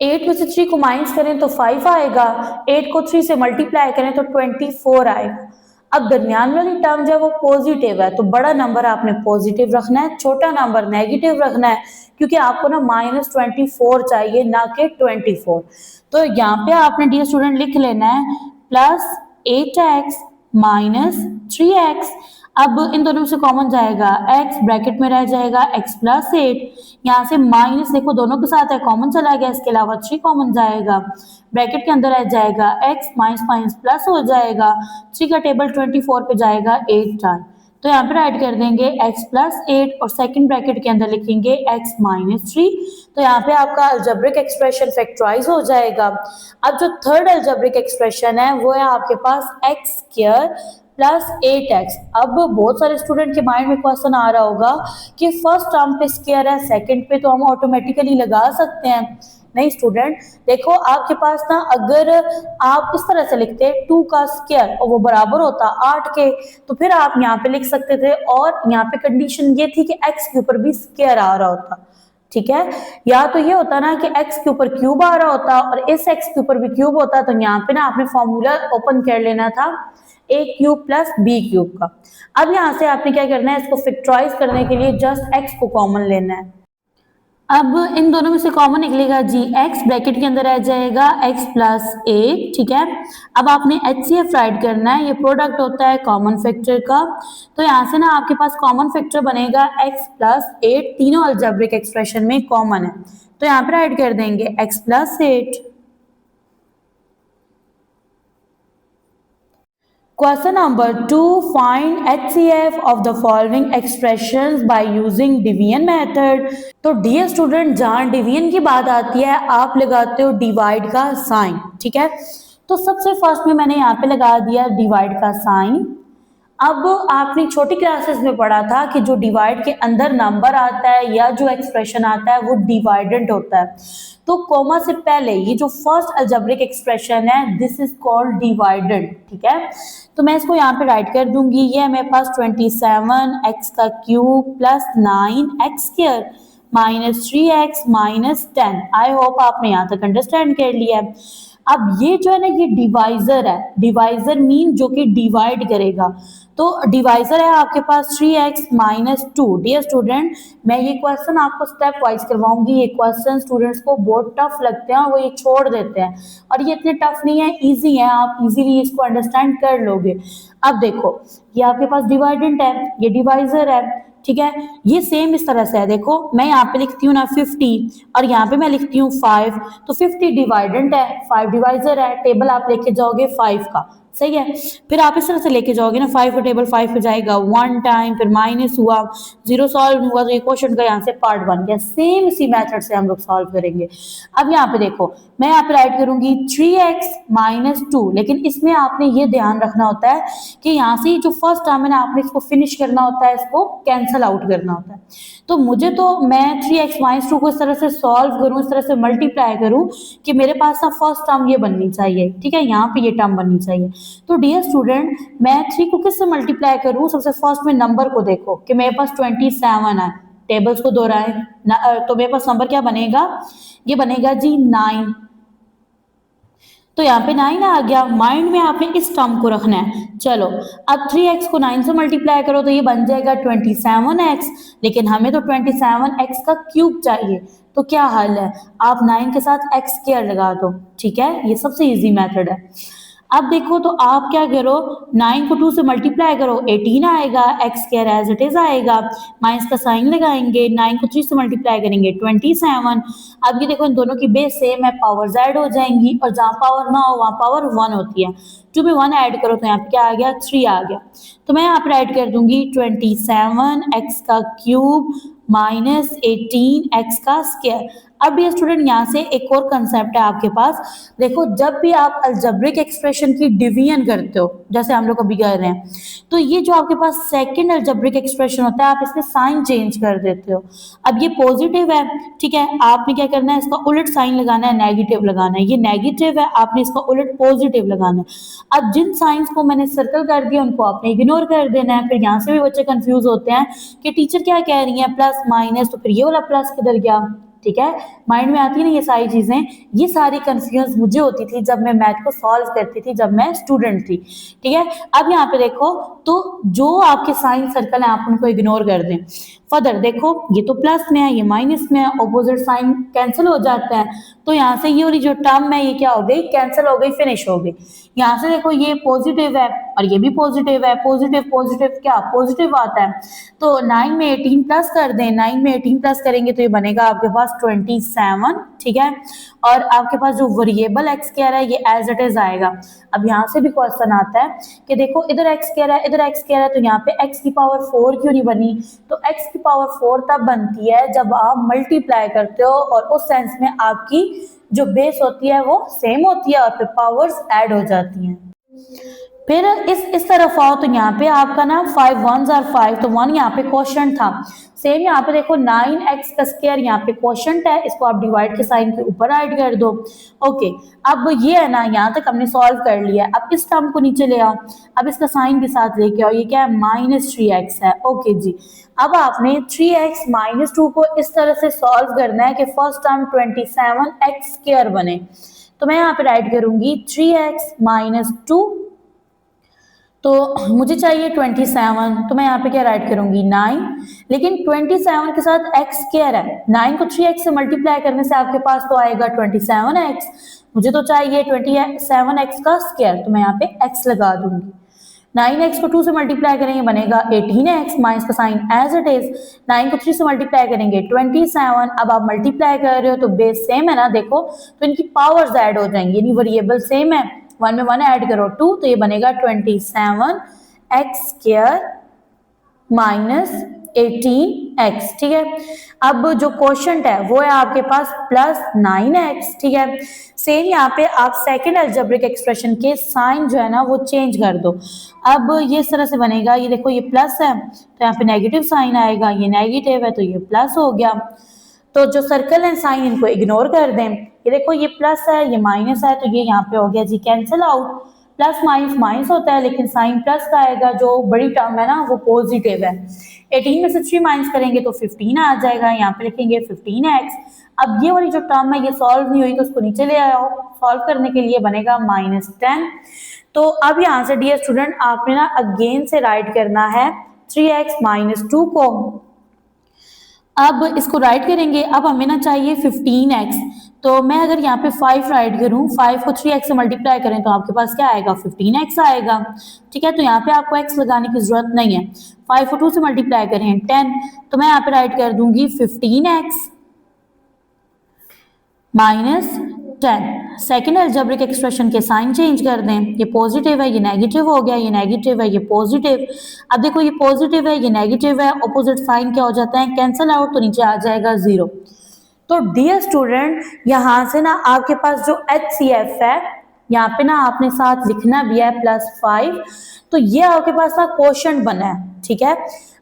8 में से 3 को माइनस करें तो 5 आएगा, 8 को 3 से मल्टीप्लाई करें तो 24 आएगा। अब दरमियान वाली टर्म जो है वो पॉजिटिव है, तो बड़ा नंबर आपने पॉजिटिव रखना है, छोटा नंबर नेगेटिव रखना है, क्योंकि आपको ना -24 चाहिए ना कि 24। तो यहाँ पे आपने डियर स्टूडेंट लिख लेना है +8x - 3x। अब इन दोनों से कॉमन जाएगा x, ब्रैकेट में रह जाएगा x + 8, यहाँ से माइनस देखो दोनों के साथ है, कॉमन चला गया, इसके अलावा 3 कॉमन जाएगा, ब्रैकेट के अंदर रह जाएगा x, माइनस माइनस प्लस हो जाएगा, 3 का टेबल 24 पे जाएगा 8 टाइम, तो यहाँ पे राइट कर देंगे x + 8 और सेकंड ब्रैकेट के अंदर लिखेंगे x - 3। तो यहाँ पे आपका अलजेब्रिक एक्सप्रेशन फैक्टराइज हो जाएगा। अब जो थर्ड अलजेब्रिक एक्सप्रेशन है वो है आपके पास x² प्लस 8x। अब बहुत सारे स्टूडेंट के माइंड में क्वेश्चन आ रहा होगा कि फर्स्ट टर्म पे स्क्वायर है, सेकंड पे तो हम ऑटोमेटिकली लगा सकते हैं। नहीं स्टूडेंट, देखो आपके पास ना, अगर आप इस तरह से लिखते 2 का स्क्वायर और वो बराबर होता 8 के, तो फिर आप यहाँ पे लिख सकते थे, और यहाँ पे कंडीशन ये थी कि x के ऊपर भी स्क्वायर आ रहा होता। ठीक है, या तो ये होता ना कि x के ऊपर क्यूब आ रहा होता और इस x के ऊपर भी क्यूब होता, तो यहाँ पे ना आपने फॉर्मूला ओपन कर लेना था a cube plus b cube का। अब यहाँ से आपने क्या करना है, इसको फैक्टराइज करने के लिए जस्ट x को कॉमन लेना है। अब इन दोनों में से कॉमन निकलेगा जी x, ब्रैकेट के अंदर आ जाएगा x प्लस 8। ठीक है, अब आपने HCF राइट करना है, ये प्रोडक्ट होता है कॉमन फैक्टर का। तो यहाँ से ना आपके पास कॉमन फैक्टर बनेगा x प्लस 8, तीनों अलजेब्रिक एक्सप्रेशन में कॉमन है, तो यहाँ पे राइट कर देंगे x plus 8। Question number 2, find HCF of the following expressions by using division method। तो डियर स्टूडेंट, जहाँ डिवीजन की बात आती है आप लगाते हो डिवाइड का साइन। ठीक है, तो सबसे फर्स्ट में मैंने यहाँ पे लगा दिया डिवाइड का साइन। अब आपने छोटी क्लासेस में पढ़ा था कि जो डिवाइड के अंदर नंबर आता है या जो एक्सप्रेशन आता है वो डिवाइडेंट होता है, तो कोमा से पहले ये जो फर्स्ट अलजेब्रिक एक्सप्रेशन है दिस इज कॉल्ड डिवाइडेंट। ठीक है, तो मैं इसको यहाँ पे राइट कर दूंगी, ये है मेरे पास 27x का cube plus 9x square minus 3x minus 10। I hope आपने यहाँ तक अंडरस्टैंड कर लिया है। अब ये जो है ना, ये डिवाइजर है, डिवाइजर मीन जो कि डिवाइड करेगा, तो डिवाइजर है आपके पास 3x माइनस 2। डियर स्टूडेंट, मैं ये क्वेश्चन आपको स्टेप वाइज करवाऊंगी, ये क्वेश्चन स्टूडेंट्स को बहुत टफ लगते हैं, वो ये छोड़ देते हैं, और ये इतने टफ नहीं है, इजी है, आप इजीली इसको अंडरस्टैंड कर लोगे। अब देखो, ये आपके पास डिवाइडेंट है, ये डिवाइजर है। ठीक है, ये सेम इस तरह से है, देखो मैं यहाँ पे लिखती हूँ ना 50 और यहाँ पे मैं लिखती हूँ 5, तो 50 डिवाइडेंट है, 5 डिवाइजर है, टेबल आप लेके जाओगे 5 का। सही है, फिर आप इस तरह से लेके जाओगे ना, 5 का टेबल 5 पे जाएगा 1 टाइम, फिर माइनस हुआ, 0 सॉल्व हुआ, तो ये क्वेश्चन का यहाँ से पार्ट बन गया। सेम इसी मेथड से हम लोग सॉल्व करेंगे। अब यहाँ पे देखो, मैं यहाँ पे राइट करूंगी 3x माइनस 2, लेकिन इसमें आपने ये ध्यान रखना होता है कि यहाँ से जो फर्स्ट टर्म है ना, आपने इसको फिनिश करना होता है, इसको कैंसल आउट करना होता है। तो मुझे तो मैं 3x माइनस 2 को इस तरह से सॉल्व करूँ, इस तरह से मल्टीप्लाई करूँ कि मेरे पास ना फर्स्ट टर्म ये बननी चाहिए। ठीक है, यहाँ पे ये टर्म बननी चाहिए। तो डियर स्टूडेंट, मैं 3 को किससे मल्टीप्लाई करूँ, सबसे फर्स्ट में नंबर को देखो कि मेरे पास 27 है, टेबल्स को दोहराएं, तो मेरे पास नंबर क्या बनेगा, ये बनेगा जी 9। तो यहाँ पे 9 आ गया, माइंड में आपने इस टर्म को रखना है। चलो, अब 3x को 9 से मल्टीप्लाई करो तो ये बन जाएगा 27x, लेकिन हमें तो 27x का क्यूब चाहिए, तो क्या हल है, आप 9 के साथ x स्क्वायर लगा दो। ठीक है, ये सबसे इजी मेथड है। अब देखो, तो आप क्या करो, 9 को 2 से मल्टीप्लाई करो, 18 आएगा, x square as it is आएगा, माइनस का साइन लगाएंगे, 9 को 3 से मल्टीप्लाई करेंगे 27। अब ये देखो, इन दोनों की बेस सेम है, पावर्स ऐड हो जाएंगी, और जहाँ पावर ना हो वहाँ पावर 1 होती है। 2 में 1 ऐड करो तो यहाँ पे क्या आ गया, 3 आ गया। तो मैं यहाँ पे ऐड कर दूंगी 27x का क्यूब माइनस 18x का स्क्वायर। अब ये स्टूडेंट, यहाँ से एक और कंसेप्ट है आपके पास, देखो जब भी आप अलजेब्रिक एक्सप्रेशन की डिवीजन करते हो, जैसे हम लोग अभी कर रहे हैं, तो ये जो आपके पास सेकंड अलजेब्रिक एक्सप्रेशन होता है, आप इसमें साइन चेंज कर देते हो। अब ये पॉजिटिव है, ठीक है, आपने क्या करना है, इसका उलट साइन लगाना है, नेगेटिव लगाना है। ये नेगेटिव है, आपने इसका उलट पॉजिटिव लगाना है। अब जिन साइंस को मैंने सर्कल कर दिया उनको आपने इग्नोर कर देना है। फिर यहाँ से भी बच्चे कंफ्यूज होते हैं कि टीचर क्या कह रही है, प्लस माइनस, तो फिर ये वाला प्लस किधर गया। ठीक है, माइंड में आती है ना ये सारी चीजें, ये सारी कंफ्यूज मुझे होती थी जब मैं मैथ को सॉल्व करती थी, जब मैं स्टूडेंट थी। ठीक है, अब यहाँ पे देखो, तो जो आपके साइन सर्कल है आप उनको इग्नोर कर दें। फर्दर देखो, ये तो प्लस में है, ये माइनस में है, ऑपोजिट साइन कैंसिल हो जाता है, तो यहाँ से ये वाली जो टर्म है ये क्या हो गई, कैंसिल हो गई, फिनिश हो गई। यहाँ से देखो, ये पॉजिटिव है और ये भी पॉजिटिव है, पॉजिटिव पॉजिटिव क्या पॉजिटिव आता है, तो 9 में 18 प्लस कर दें, 9 में 18 प्लस करेंगे तो ये बनेगा आपके पास 27। ठीक है, और आपके पास जो वेरिएबल एक्स कह रहा है ये एज इट इज आएगा। अब यहाँ से भी क्वेश्चन आता है कि देखो इधर एक्स कह रहा है, इधर एक्स कह रहा है, तो यहाँ पे एक्स की पावर 4 क्यों नहीं बनी, तो एक्स की पावर 4 तब बनती है जब आप मल्टीप्लाई करते हो, और उस सेंस में आपकी जो बेस होती है वो सेम होती है और फिर पावर्स ऐड हो जाती हैं। फिर इस तरफ आओ तो यहाँ पे आपका ना 5 1s आर 5, तो 1 यहाँ पे क्वोशंट था। सेम यहाँ पे देखो 9x का स्क्वायर यहाँ पे क्वोशंट है, इसको आप डिवाइड के साइन के ऊपर ऐड कर दो। ओके, अब ये है ना, यहाँ तक हमने सॉल्व कर लिया। अब इस टर्म को नीचे ले आओ, अब इसका साइन भी साथ लेके आओ। ये क्या है, -3x है। ओके जी, अब आपने 3x - 2 को इस तरह से सॉल्व करना है कि फर्स्ट टर्म 27x स्क्वायर बने। तो मैं यहाँ पे राइट करूंगी 3x - 2, तो मुझे चाहिए 27, तो मैं यहाँ पे क्या राइट करूंगी 9, लेकिन 27 के साथ x स्क्वायर है, 9 को 3x से मल्टीप्लाई करने से आपके पास तो आएगा 27x, मुझे तो चाहिए 27x का स्क्वायर, तो मैं यहाँ पे x लगा दूंगी। 9x को 2 से मल्टीप्लाई करेंगे बनेगा 18x, माइनस का साइन एज इट इज। 9 को 3 से मल्टीप्लाई करेंगे 27, अब आप मल्टीप्लाई कर रहे हो तो बेस सेम है ना, देखो तो इनकी पावर्स ऐड हो जाएंगी, यानी वेरिएबल सेम है, 1 में 1 ऐड करो 2, तो ये बनेगा 27x स्क्वायर माइनस 18x, ठीक है। अब जो क्वोशंट है वो है आपके पास +9x, ठीक है। सेम यहाँ पे आप सेकंड अलजेब्रिक एक्सप्रेशन के साइन जो है ना वो चेंज कर दो। अब ये इस तरह से बनेगा, ये देखो ये प्लस है तो यहाँ पे नेगेटिव साइन आएगा, ये नेगेटिव है तो ये प्लस हो गया। तो जो सर्कल है साइन इनको इग्नोर कर दें, ये देखो ये प्लस है ये माइनस है, तो ये यहाँ पे हो गया जी cancel out. Plus minus minus होता है लेकिन साइन प्लस का आएगा, जो बड़ी टर्म है ना वो पॉजिटिव है। 18 में से 3 माइनस करेंगे तो 15 आ जाएगा, यहाँ पे लिखेंगे 15x। अब ये वाली जो टर्म है ये सॉल्व नहीं हुई तो उसको नीचे ले आओ, सॉल्व करने के लिए बनेगा -10। तो अब यहाँ से डियर स्टूडेंट आपने ना अगेन से राइट करना है 3x - 2 को। अब इसको राइट करेंगे, अब हमें ना चाहिए 15x, तो मैं अगर यहाँ पे 5 राइट करूँ, 5 को 3x से मल्टीप्लाई करें तो आपके पास क्या आएगा 15x आएगा, ठीक है। तो यहाँ पे आपको x लगाने की जरूरत नहीं है। 5 को 2 से मल्टीप्लाई करें 10, तो मैं यहाँ पे राइट कर दूंगी 15x - 10। सेकेंड अलजेब्रिक एक्सप्रेशन के साइन चेंज कर दें, ये पॉजिटिव है ये नेगेटिव हो गया, ये नेगेटिव है ये पॉजिटिव। अब देखो ये पॉजिटिव है ये नेगेटिव है, ऑपोजिट साइन क्या हो जाता है, कैंसिल आउट, तो नीचे आ जाएगा 0। तो डियर स्टूडेंट यहाँ से ना आपके पास जो HCF है, यहाँ पे ना आपने साथ लिखना भी है +5, तो ये आपके पास ना क्वोशंट बना है, ठीक है।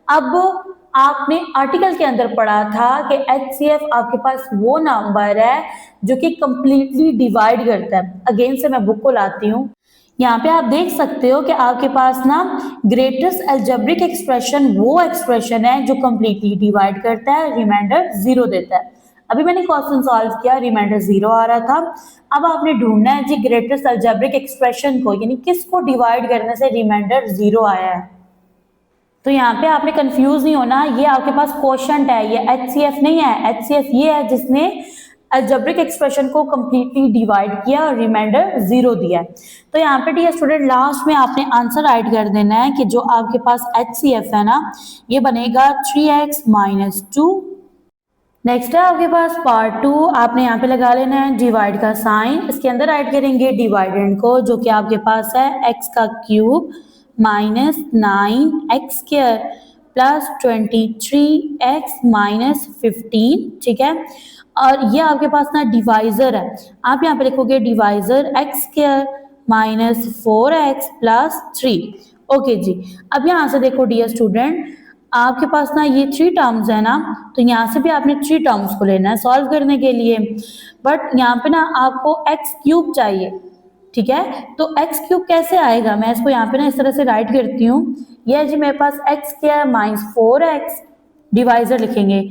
अब आपने आर्टिकल के अंदर पढ़ा था कि HCF आपके पास वो नंबर है जो कि कंप्लीटली डिवाइड करता है। अगेन से मैं बुक को लाती हूँ, यहाँ पे आप देख सकते हो कि आपके पास ना ग्रेटेस्ट अलजेब्रिक एक्सप्रेशन वो एक्सप्रेशन है जो कंप्लीटली डिवाइड करता है, रिमाइंडर 0 देता है। अभी मैंने क्वेश्चन सॉल्व किया, रिमाइंडर 0 आ रहा था। अब आपने ढूंढना है जी ग्रेटेस्ट अलजेब्रिक एक्सप्रेशन को, यानी किसको डिवाइड करने से रिमाइंडर 0 आया है। तो यहाँ पे आपने कंफ्यूज नहीं होना, ये आपके पास क्वोशंट है, ये HCF नहीं है। HCF ये है जिसने अलजेब्रिक एक्सप्रेशन को कंप्लीटली डिवाइड किया और रिमाइंडर 0 दिया है। तो यहाँ पे डियर स्टूडेंट लास्ट में आपने आंसर राइट कर देना है कि जो आपके पास HCF है ना ये बनेगा 3x - 2। नेक्स्ट है आपके पास पार्ट 2, आपने यहाँ पे लगा लेना है डिवाइड का साइन, इसके अंदर ऐड करेंगे डिवाइडेंड को जो कि आपके पास है x का क्यूब -9x स्क्वायर +23x - 15, ठीक है। और ये आपके पास ना डिवाइजर है, आप यहाँ पे लिखोगे divisor x square -4x + 3। Okay जी, अब यहाँ से देखो डियर स्टूडेंट आपके पास ना ये 3 टर्म्स है ना, तो यहाँ से भी आपने 3 टर्म्स को लेना है सॉल्व करने के लिए, बट यहाँ पे ना आपको x क्यूब चाहिए, ठीक है। तो x क्यूब कैसे आएगा, मैं इसको यहाँ पे ना इस तरह से राइट करती हूँ, ये है जी मेरे पास x स्क्वायर -4x, डिवाइजर लिखेंगे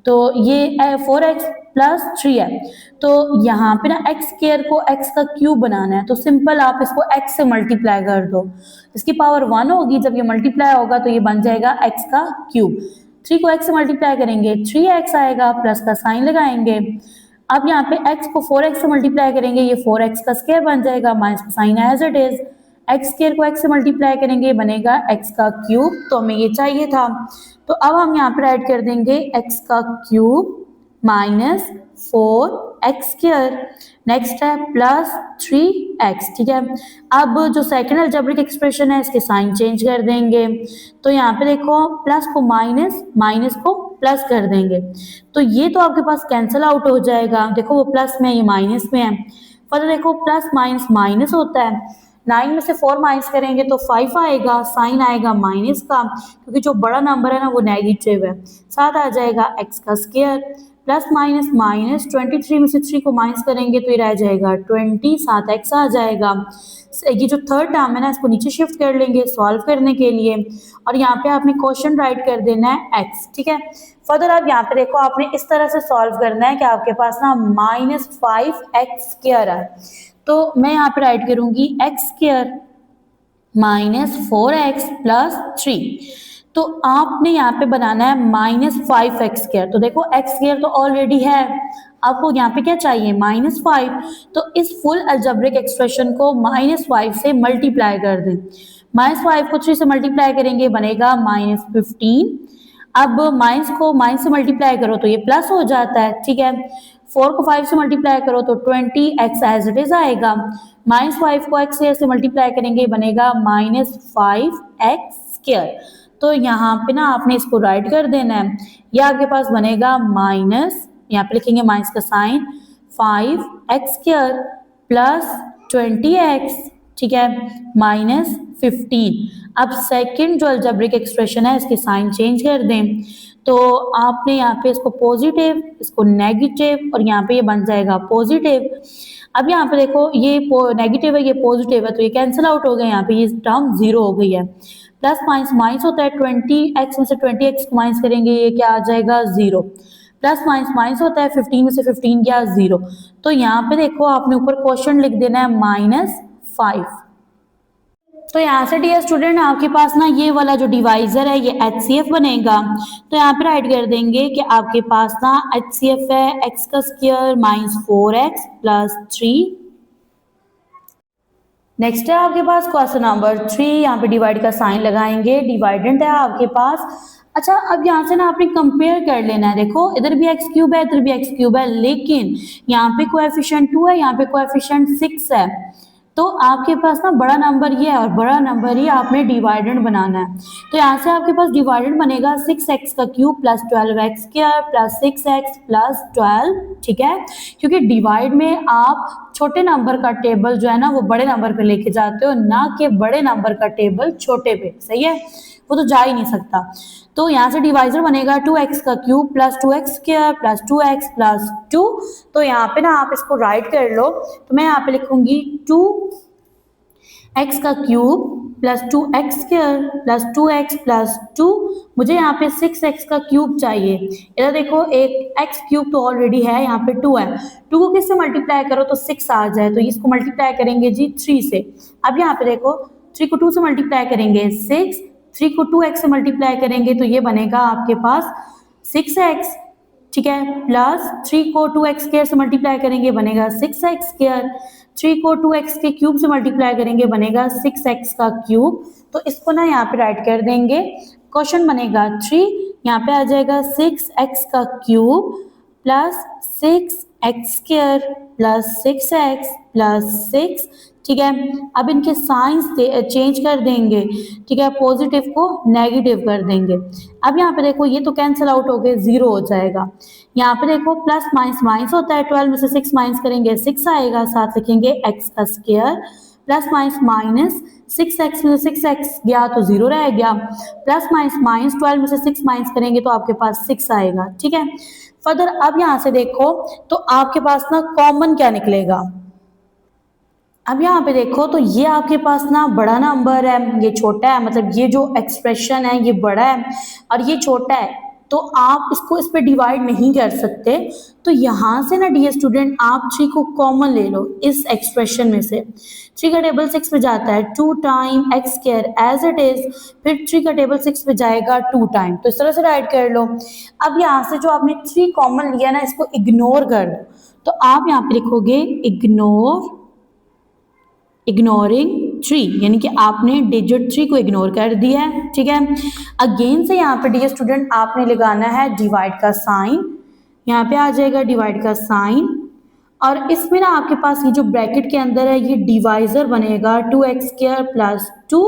तो ये 4x + 3 है, तो यहाँ पे ना x स्क्वायर को x का क्यूब बनाना है, तो सिंपल आप इसको x से मल्टीप्लाई कर दो, इसकी पावर 1 होगी, जब ये मल्टीप्लाई होगा तो ये बन जाएगा x का क्यूब। 3 को x से मल्टीप्लाई करेंगे 3x आएगा, प्लस का साइन लगाएंगे। अब यहाँ पे x को 4x से मल्टीप्लाई करेंगे, ये 4x का स्क्वायर बन जाएगा, माइनस का sign as it is. x square को x से मल्टीप्लाई करेंगे बनेगा x का क्यूब, तो हमें ये चाहिए था। तो अब हम यहाँ पे राइट कर देंगे x का क्यूब -4x स्क्वायर, नेक्स्ट है +3x, ठीक है। अब जो सेकंड अलजेब्रिक एक्सप्रेशन है इसके साइन चेंज कर देंगे, तो यहाँ पे देखो प्लस को माइनस, माइनस को प्लस कर देंगे, तो ये तो आपके पास कैंसिल आउट हो जाएगा, देखो वो प्लस में ये माइनस में है, पर देखो प्लस माइनस माइनस होता है, 9 में से 4 माइनस करेंगे तो 5 आएगा, साइन आएगा माइनस का, क्योंकि जो बड़ा नंबर है ना वो नेगेटिव है। साथ आ जाएगा x का स्क्वायर, प्लस माइनस माइनस, 23 में से 3 को माइनस करेंगे तो ये रह जाएगा 20, साथ x आ जाएगा। ये जो थर्ड टर्म है ना इसको नीचे शिफ्ट कर लेंगे सॉल्व करने के लिए, और यहाँ पे आपने क्वेश्चन राइट कर देना है x, ठीक है। फर्दर आप यहाँ पे देखो आपने इस तरह से सॉल्व करना है कि आपके पास ना -5x स्क्वायर है, तो मैं यहाँ पे राइट करूंगी x स्क्वायर -4x प्लस 3, तो आपने यहाँ पे बनाना है -5x स्क्वायर। तो देखो x स्क्वायर तो ऑलरेडी है, आपको यहाँ पे क्या चाहिए -5, तो इस फुल अलजेब्रिक एक्सप्रेशन को -5 से मल्टीप्लाई कर दें। -5 को 3 से मल्टीप्लाई करेंगे बनेगा -15, अब माइनस को माइनस से मल्टीप्लाई करो तो ये प्लस हो जाता है, ठीक है। 4 को 5 से मल्टीप्लाई करो तो 20x एज इट इज आएगा, -5 को x से मल्टीप्लाई करेंगे बनेगा -5x स्क्वायर। तो यहाँ पे ना आपने इसको राइट कर देना है, यह आपके पास बनेगा माइनस, यहाँ पे लिखेंगे माइनस का sign, 5x square plus 20x, ठीक है, -15। अब सेकंड जो अलजेब्रिक एक्सप्रेशन है इसके साइन चेंज कर दें, तो आपने यहाँ पे इसको पॉजिटिव, इसको नेगेटिव, और यहाँ पे ये बन जाएगा पॉजिटिव। अब यहाँ पे देखो ये नेगेटिव है ये पॉजिटिव है तो ये कैंसिल आउट हो गया, यहाँ पे ये टर्म 0 हो गई है। प्लस माइनस माइनस होता है, 20x में से 20x को माइनस करेंगे ये क्या आ जाएगा 0, प्लस माइनस माइनस होता है, 15 में से 15 क्या 0, तो यहाँ पे देखो आपने ऊपर क्वेश्चन लिख देना है -5। तो यहाँ से डियर स्टूडेंट आपके पास ना ये वाला जो डिवाइजर है ये HCF बनेगा, तो यहाँ पे राइट कर देंगे कि आपके पास ना HCF है x का स्क्वायर -4x प्लस 3। नेक्स्ट है आपके पास क्वेश्चन नंबर 3, यहाँ पे डिवाइड का साइन लगाएंगे, डिवाइडेंट है आपके पास। अच्छा अब यहाँ से ना आपने कंपेयर कर लेना है, देखो इधर भी x क्यूब है इधर भी x क्यूब है, लेकिन यहाँ पे कोएफिशिएंट 2 है यहाँ पे कोएफिशिएंट 6 है, तो आपके पास ना बड़ा नंबर ये है और बड़ा नंबर ही आपने डिवाइडेंड बनाना है। तो यहाँ से आपके पास डिवाइडेंड बनेगा 6x का cube plus 12x square plus 6x plus 12, ठीक है, क्योंकि डिवाइड में आप छोटे नंबर का टेबल जो है ना वो बड़े नंबर पे लेके जाते हो, ना कि बड़े नंबर का टेबल छोटे पे, सही है, वो तो जा ही नहीं सकता। तो यहाँ से डिवाइजर बनेगा 2x का cube plus 2x square plus 2x plus 2, तो यहाँ पे ना आप इसको राइट कर लो, तो मैं यहाँ पे लिखूंगी 2x का cube plus 2x square plus 2x plus 2, मुझे यहाँ पे 6x का क्यूब चाहिए। इधर देखो एक x क्यूब तो ऑलरेडी है, यहाँ पे 2 है, 2 को किससे मल्टीप्लाई करो तो 6 आ जाए, तो इसको मल्टीप्लाई करेंगे जी 3 से। अब यहाँ पे देखो 3 को 2 से मल्टीप्लाई करेंगे 6, 3 को 2x से मल्टीप्लाई करेंगे तो ये बनेगा आपके पास 6x, ठीक है, प्लस 3 को 2x स्क्वायर से मल्टीप्लाई करेंगे बनेगा 6x स्क्वायर, 3 को 2x के क्यूब से मल्टीप्लाई करेंगे बनेगा 6x का क्यूब, तो इसको ना यहाँ पे राइट कर देंगे, क्वेश्चन बनेगा 3, यहाँ पे आ जाएगा 6x का cube plus 6x square plus 6x plus 6, ठीक है। अब इनके साइंस चेंज कर देंगे, ठीक है, पॉजिटिव को नेगेटिव कर देंगे। अब यहाँ पे देखो ये तो कैंसिल आउट हो गए 0 हो जाएगा, यहाँ पे देखो प्लस माइनस माइनस होता है, 12 में से 6 माइनस करेंगे 6 आएगा, साथ लिखेंगे x का square, plus minus minus 6x में से 6x गया तो 0 रह गया, प्लस माइनस माइनस 12 में से 6 माइनस करेंगे तो आपके पास 6 आएगा, ठीक है। फर्दर अब यहाँ से देखो तो आपके पास ना कॉमन क्या निकलेगा, अब यहाँ पे देखो तो ये आपके पास ना बड़ा नंबर है ये छोटा है, मतलब ये जो एक्सप्रेशन है ये बड़ा है और ये छोटा है, तो आप इसको इस पे डिवाइड नहीं कर सकते। तो यहाँ से ना डियर स्टूडेंट आप 3 को कॉमन ले लो इस एक्सप्रेशन में से, 3 का टेबल 6 पे जाता है 2 time X square as it is, फिर 3 का टेबल 6 पे जाएगा 2 टाइम, तो इस तरह से राइट कर लो। अब यहाँ से जो आपने 3 कॉमन लिया ना इसको इग्नोर कर दो, तो आप यहाँ पे लिखोगे इग्नोरिंग 3, यानी कि आपने डिजिट 3 को इग्नोर कर दिया है, ठीक है। अगेन से यहाँ पे डियर स्टूडेंट आपने लगाना है डिवाइड का साइन, यहाँ पे आ जाएगा डिवाइड का साइन, और इसमें ना आपके पास ये जो ब्रैकेट के अंदर है ये डिवाइजर बनेगा 2x स्क्वायर प्लस 2,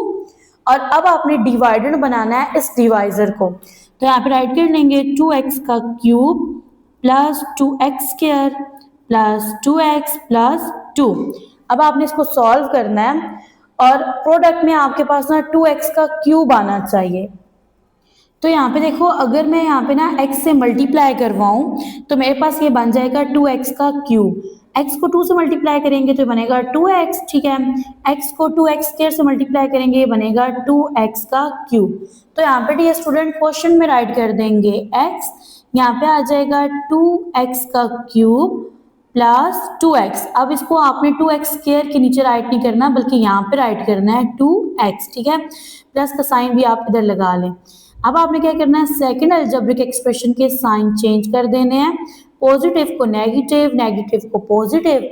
और अब आपने डिवाइडेड बनाना है इस डिवाइजर को, तो यहाँ पे राइट कर लेंगे 2x का cube plus 2x square plus 2x plus 2। अब आपने इसको सॉल्व करना है, और प्रोडक्ट में आपके पास ना 2x का क्यूब आना चाहिए। तो यहाँ पे देखो, अगर मैं यहाँ पे ना x से मल्टीप्लाई करवाऊँ तो मेरे पास ये बन जाएगा 2x का क्यूब। x को 2 से मल्टीप्लाई करेंगे तो बनेगा 2x, ठीक है। x को 2x स्क्वायर से मल्टीप्लाई करेंगे, ये बनेगा 2x का क्यूब। तो यहाँ पे डियर स्टूडेंट क्वेश्चन में राइट कर देंगे x, यहाँ पे आ जाएगा 2x का क्यूब प्लस 2x। अब इसको आपने 2x स्क्वायर के नीचे राइट नहीं करना, बल्कि यहाँ पे राइट करना है 2x, ठीक है। प्लस का साइन भी आप इधर लगा लें। अब आपने क्या करना है, सेकंड अलजेब्रिक एक्सप्रेशन के साइन चेंज कर देने हैं, पॉजिटिव को नेगेटिव, नेगेटिव को पॉजिटिव।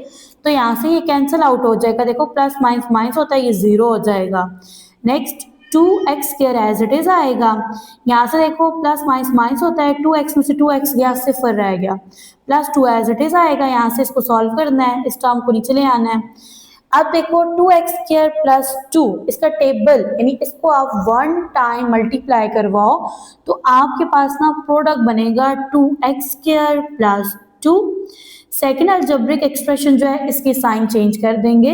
तो यहाँ से ये कैंसिल आउट हो जाएगा, देखो प्लस माइनस माइनस होता है, ये जीरो हो जाएगा। Next 2x square as it is आएगा, यहाँ से देखो प्लस माइनस माइनस होता है, 2x में से 2x गया, सिफर रह गया, प्लस 2 एज इट इज आएगा। यहाँ से इसको सॉल्व करना है, इस टर्म को नीचे ले आना है। अब देखो 2x स्क्वायर प्लस 2, इसका टेबल यानी इसको आप 1 टाइम मल्टीप्लाई करवाओ तो आपके पास ना प्रोडक्ट बनेगा 2x square plus 2। Second algebraic expression जो है, इसके साइन चेंज कर देंगे,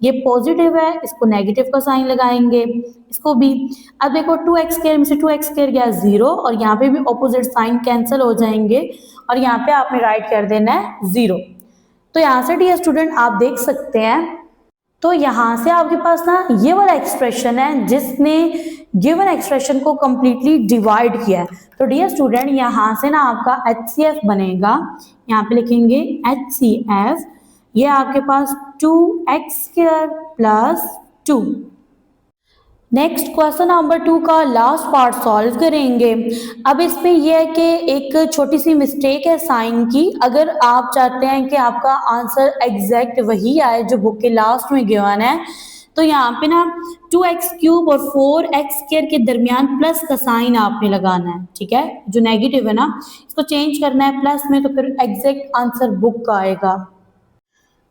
ये पॉजिटिव है, इसको नेगेटिव का साइन लगाएंगे, इसको भी। अब देखो 2x स्क्वायर में से 2x स्क्वायर गया जीरो, और यहाँ पे भी ऑपोजिट साइन कैंसिल हो जाएंगे, और यहाँ पे आपने राइट कर देना है जीरो। तो यहाँ से डियर स्टूडेंट आप देख सकते हैं, तो यहाँ से आपके पास ना ये वाला एक्सप्रेशन है जिसने गिवन एक्सप्रेशन को कंप्लीटली डिवाइड किया है। तो डियर स्टूडेंट यहाँ से ना आपका HCF बनेगा, यहाँ पे लिखेंगे HCF, ये आपके पास 2x square plus 2। Next question number 2 का लास्ट पार्ट सॉल्व करेंगे। अब इसमें यह है कि एक छोटी सी मिस्टेक है साइन की। अगर आप चाहते हैं कि आपका आंसर एग्जैक्ट वही आए जो बुक के लास्ट में गिवन है, तो यहाँ पे ना 2x क्यूब और 4x स्क्वायर के दरमियान प्लस का साइन आपने लगाना है, ठीक है। जो नेगेटिव है ना, इसको चेंज करना है प्लस में, तो फिर एग्जैक्ट आंसर बुक का आएगा।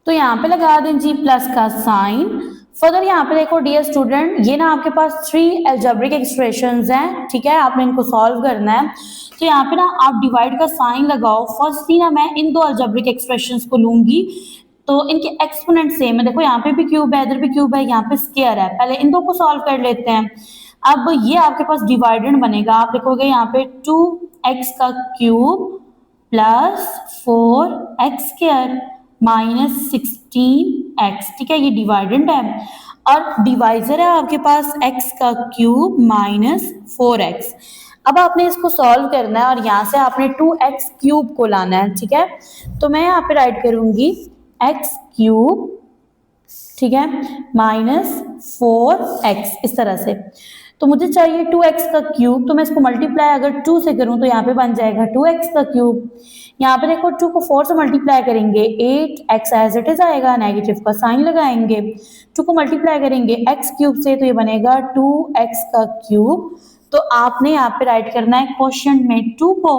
तो यहाँ पे लगा दें जी प्लस का साइन। फर्दर यहाँ पे देखो डियर स्टूडेंट, ये ना आपके पास 3 अलजेब्रिक एक्सप्रेशंस हैं, ठीक है, आपने इनको सॉल्व करना है। तो यहाँ पे ना आप डिवाइड का साइन लगाओ। फर्स्टली ना मैं इन 2 अलजेब्रिक एक्सप्रेशंस को लूंगी, तो इनके एक्सपोनेंट सेम है। देखो यहाँ पे भी क्यूब है, इधर भी क्यूब है, यहाँ पे स्क्वायर है। पहले इन 2 को सॉल्व कर लेते हैं। अब ये आपके पास डिवाइडेड बनेगा, आप देखोगे यहाँ पे 2x का cube plus 4x square minus 16x, ठीक है, ये डिवाइडेंड है। और डिवाइजर है आपके पास x का क्यूब माइनस 4x। अब आपने इसको सॉल्व करना है और यहाँ से आपने 2x क्यूब को लाना है, ठीक है। तो मैं यहाँ पे राइट करूंगी x क्यूब, ठीक है, माइनस 4x, इस तरह से। तो मुझे चाहिए 2x का क्यूब, तो मैं इसको मल्टीप्लाई अगर 2 से करूं तो यहाँ पे बन जाएगा 2x का क्यूब। यहाँ पे देखो 2 को 4 से मल्टीप्लाई करेंगे 8x एज इट इज आएगा, नेगेटिव का साइन लगाएंगे। 2 को मल्टीप्लाई करेंगे x क्यूब से, तो ये बनेगा 2x का क्यूब। तो आपने यहाँ पे राइट करना है क्वोशिएंट में 2 को,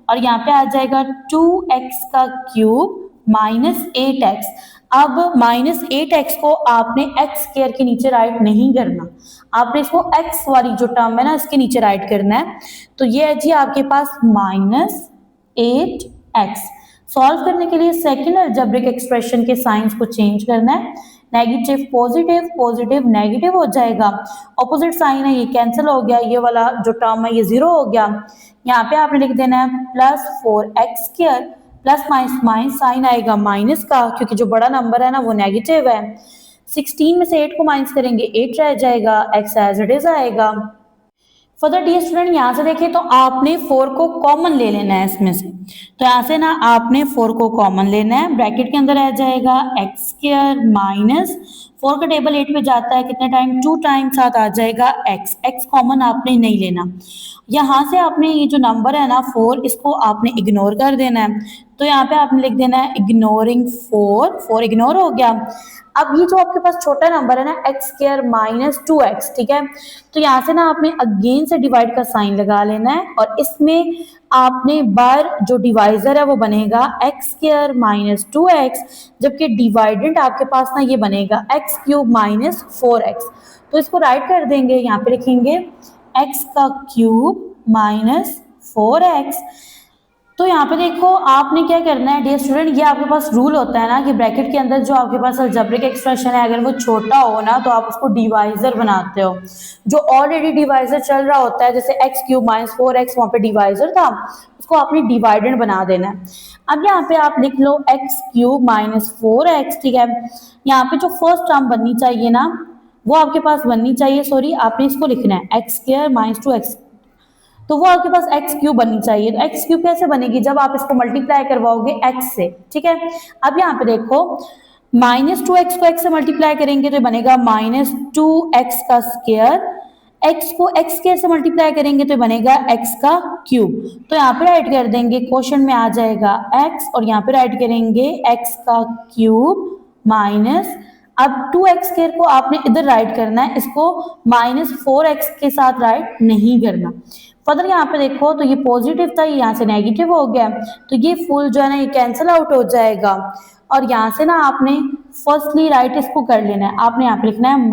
और यहाँ पे आ जाएगा 2x का क्यूब माइनस 8x। अब माइनस 8x को आपने x स्क्वायर के नीचे राइट नहीं करना, आपने इसको x वाली जो टर्म है ना इसके नीचे राइट करना है। तो ये है जी आपके पास माइनस 8x। सॉल्व करने के लिए सेकेंड अलजेब्रिक एक्सप्रेशन के साइंस को चेंज करना है, नेगेटिव पॉजिटिव, पॉजिटिव नेगेटिव हो जाएगा, ऑपोजिट साइन है ये कैंसिल हो गया, ये वाला जो टर्म है ये जीरो हो गया। यहाँ पे आपने लिख देना है plus 4x square, plus minus minus sign आएगा माइनस का, क्योंकि जो बड़ा नंबर है ना वो नेगेटिव है। 16 में से 8 को माइनस करेंगे 8 रह जाएगा, x एज इट इज आएगा। फर्दर डियर स्टूडेंट यहाँ से देखें तो आपने 4 को कॉमन ले लेना है इसमें से। तो यहाँ से ना आपने 4 को कॉमन लेना है, ब्रैकेट के अंदर आ जाएगा x स्क्वायर माइनस 4 का टेबल 8 पे जाता है कितने टाइम, 2 टाइम, साथ आ जाएगा x कॉमन आपने नहीं लेना। यहाँ से आपने ये जो नंबर है ना 4, इसको आपने इग्नोर कर देना है। तो यहाँ पे आपने लिख देना है इग्नोरिंग 4 इग्नोर हो गया। अब ये जो आपके पास छोटा नंबर है ना x स्क्वायर माइनस 2x, ठीक है, तो यहाँ से ना आपने अगेन से डिवाइड का साइन लगा लेना है, और इसमें आपने बार जो डिवाइजर है वो बनेगा x स्क्वायर माइनस 2x, जबकि डिवाइडेंट आपके पास ना ये बनेगा x क्यूब माइनस 4x। तो इसको राइट कर देंगे, यहाँ पे लिखेंगे x का क्यूब माइनस 4x। तो यहाँ पे देखो आपने क्या करना है डियर स्टूडेंट, ये आपके पास रूल होता है ना कि ब्रैकेट के अंदर जो आपके पास अलजेब्रिक एक्सप्रेशन है अगर वो छोटा हो ना तो आप उसको डिवाइजर बनाते हो। जो ऑलरेडी डिवाइजर चल रहा होता है जैसे एक्स क्यूब माइनस 4x वहाँ पे डिवाइजर था, उसको आपने डिवाइडेंड बना देना है। अब यहाँ पे आप लिख लो एक्स क्यूब माइनस 4x, ठीक है। यहाँ पे जो फर्स्ट टर्म बननी चाहिए ना वो आपके पास बननी चाहिए, सॉरी आपने इसको लिखना है एक्स स्क्वायर माइनस 2x, तो वो आपके पास एक्स क्यूब बननी चाहिए। तो एक्स क्यूब कैसे बनेगी, जब आप इसको मल्टीप्लाई करवाओगे एक्स से, ठीक है। अब यहाँ पे देखो -2x को x से मल्टीप्लाई करेंगे तो बनेगा -2x का स्क्वायर, x को x स्क्वायर से मल्टीप्लाई करेंगे तो बनेगा x का क्यूब। तो यहाँ पे राइट कर देंगे, क्वेश्चन में आ जाएगा x और यहाँ पे राइट करेंगे x का क्यूब माइनस, अब 2x स्क्वायर को आपने इधर राइट करना है, इसको -4x के साथ राइट नहीं करना। फर्दर यहाँ पे देखो तो ये पॉजिटिव था, ये यहाँ से नेगेटिव हो गया, तो ये फुल जो है ना ये कैंसिल आउट हो जाएगा। और यहाँ से ना आपने फर्स्टली राइट इसको कर लेना है, आपने यहाँ पे लिखना है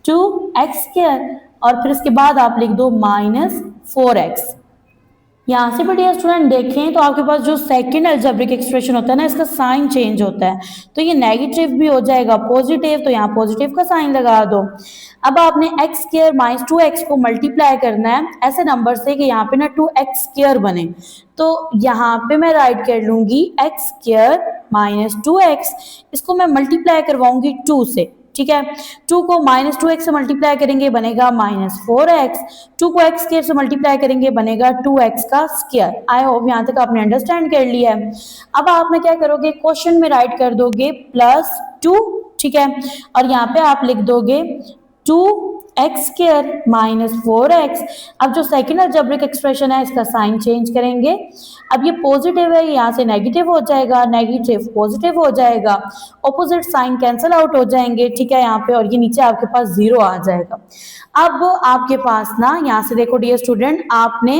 -2x स्क्वायर और फिर इसके बाद आप लिख दो -4x। यहाँ से भी डियर स्टूडेंट देखें तो आपके पास जो सेकंड अलजेब्रिक एक्सप्रेशन होता है ना इसका साइन चेंज होता है, तो ये नेगेटिव भी हो जाएगा पॉजिटिव, तो यहाँ पॉजिटिव का साइन लगा दो। अब आपने एक्स स्क्वायर माइनस 2x को मल्टीप्लाई करना है ऐसे नंबर से कि यहाँ पे ना 2x स्क्वायर बने, तो यहाँ पे मैं राइट कर लूंगी एक्स स्क्वायर माइनस 2x, इसको मैं मल्टीप्लाई करवाऊंगी 2 से, ठीक है। 2 को -2x से मल्टीप्लाई करेंगे बनेगा -4x, 2 को x स्क्वायर से मल्टीप्लाई करेंगे बनेगा 2x का स्क्वायर। आई होप यहाँ तक आपने अंडरस्टैंड कर लिया है। अब आपने क्या करोगे, क्वेश्चन में राइट कर दोगे +2, ठीक है, और यहाँ पे आप लिख दोगे 2x स्क्वायर -4x। अब जो सेकेंड अलजेब्रिक एक्सप्रेशन है इसका साइन चेंज करेंगे, अब ये पॉजिटिव है यहाँ से नेगेटिव हो जाएगा, नेगेटिव पॉजिटिव हो जाएगा, ऑपोजिट साइन कैंसिल आउट हो जाएंगे, ठीक है यहाँ पे, और ये नीचे आपके पास 0 आ जाएगा। अब आपके पास ना यहाँ से देखो डियर स्टूडेंट, आपने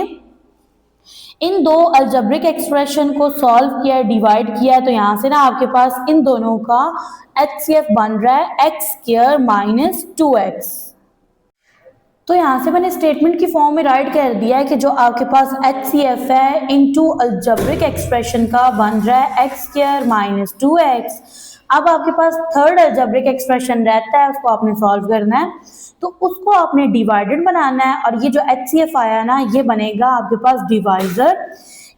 इन दो अलजेब्रिक एक्सप्रेशन को सॉल्व किया, डिवाइड किया, तो यहाँ से ना आपके पास इन दोनों का HCF बन रहा है एक्स स्क्वायर माइनस 2x। तो यहाँ से मैंने स्टेटमेंट की फॉर्म में राइट कर दिया है कि जो आपके पास HCF है इनटू अलजेब्रिक एक्सप्रेशन का बन रहा है एक्स स्क्वायर माइनस 2x। अब आपके पास थर्ड अलजेब्रिक एक्सप्रेशन रहता है, उसको आपने सॉल्व करना है, तो उसको आपने डिवाइडेड बनाना है, और ये जो HCF आया ना ये बनेगा आपके पास डिवाइजर।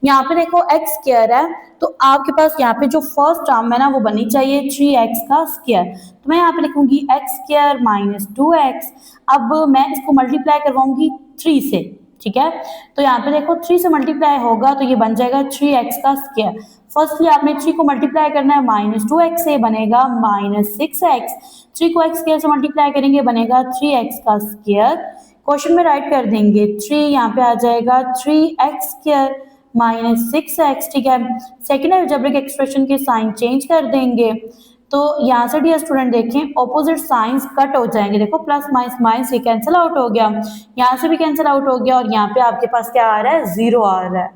यहाँ पे देखो एक्स स्क्वायर है, तो आपके पास यहाँ पे जो फर्स्ट टर्म है ना वो बननी चाहिए 3x का स्क्वायर, तो मैं यहाँ पे लिखूंगी एक्स स्क्वायर माइनस 2x। अब मैं इसको मल्टीप्लाई करवाऊंगी 3 से, ठीक है, तो यहाँ पे देखो 3 से मल्टीप्लाई होगा तो ये बन जाएगा 3x का स्क्वायर। फर्स्टली आपने 3 को मल्टीप्लाई करना है -2x से, बनेगा -6x। 3 को x स्क्वायर से मल्टीप्लाई करेंगे बनेगा 3x का स्क्वायर। क्वेश्चन में राइट कर देंगे 3, यहाँ पे आ जाएगा 3x स्क्वायर -6x, ठीक है। सेकेंड अलजेब्रिक एक्सप्रेशन के साइन चेंज कर देंगे, तो यहाँ से डियर स्टूडेंट देखें ऑपोजिट साइंस कट हो जाएंगे, देखो प्लस माइनस माइनस ये कैंसिल आउट हो गया, यहाँ से भी कैंसिल आउट हो गया, और यहाँ पे आपके पास क्या आ रहा है 0 आ रहा है।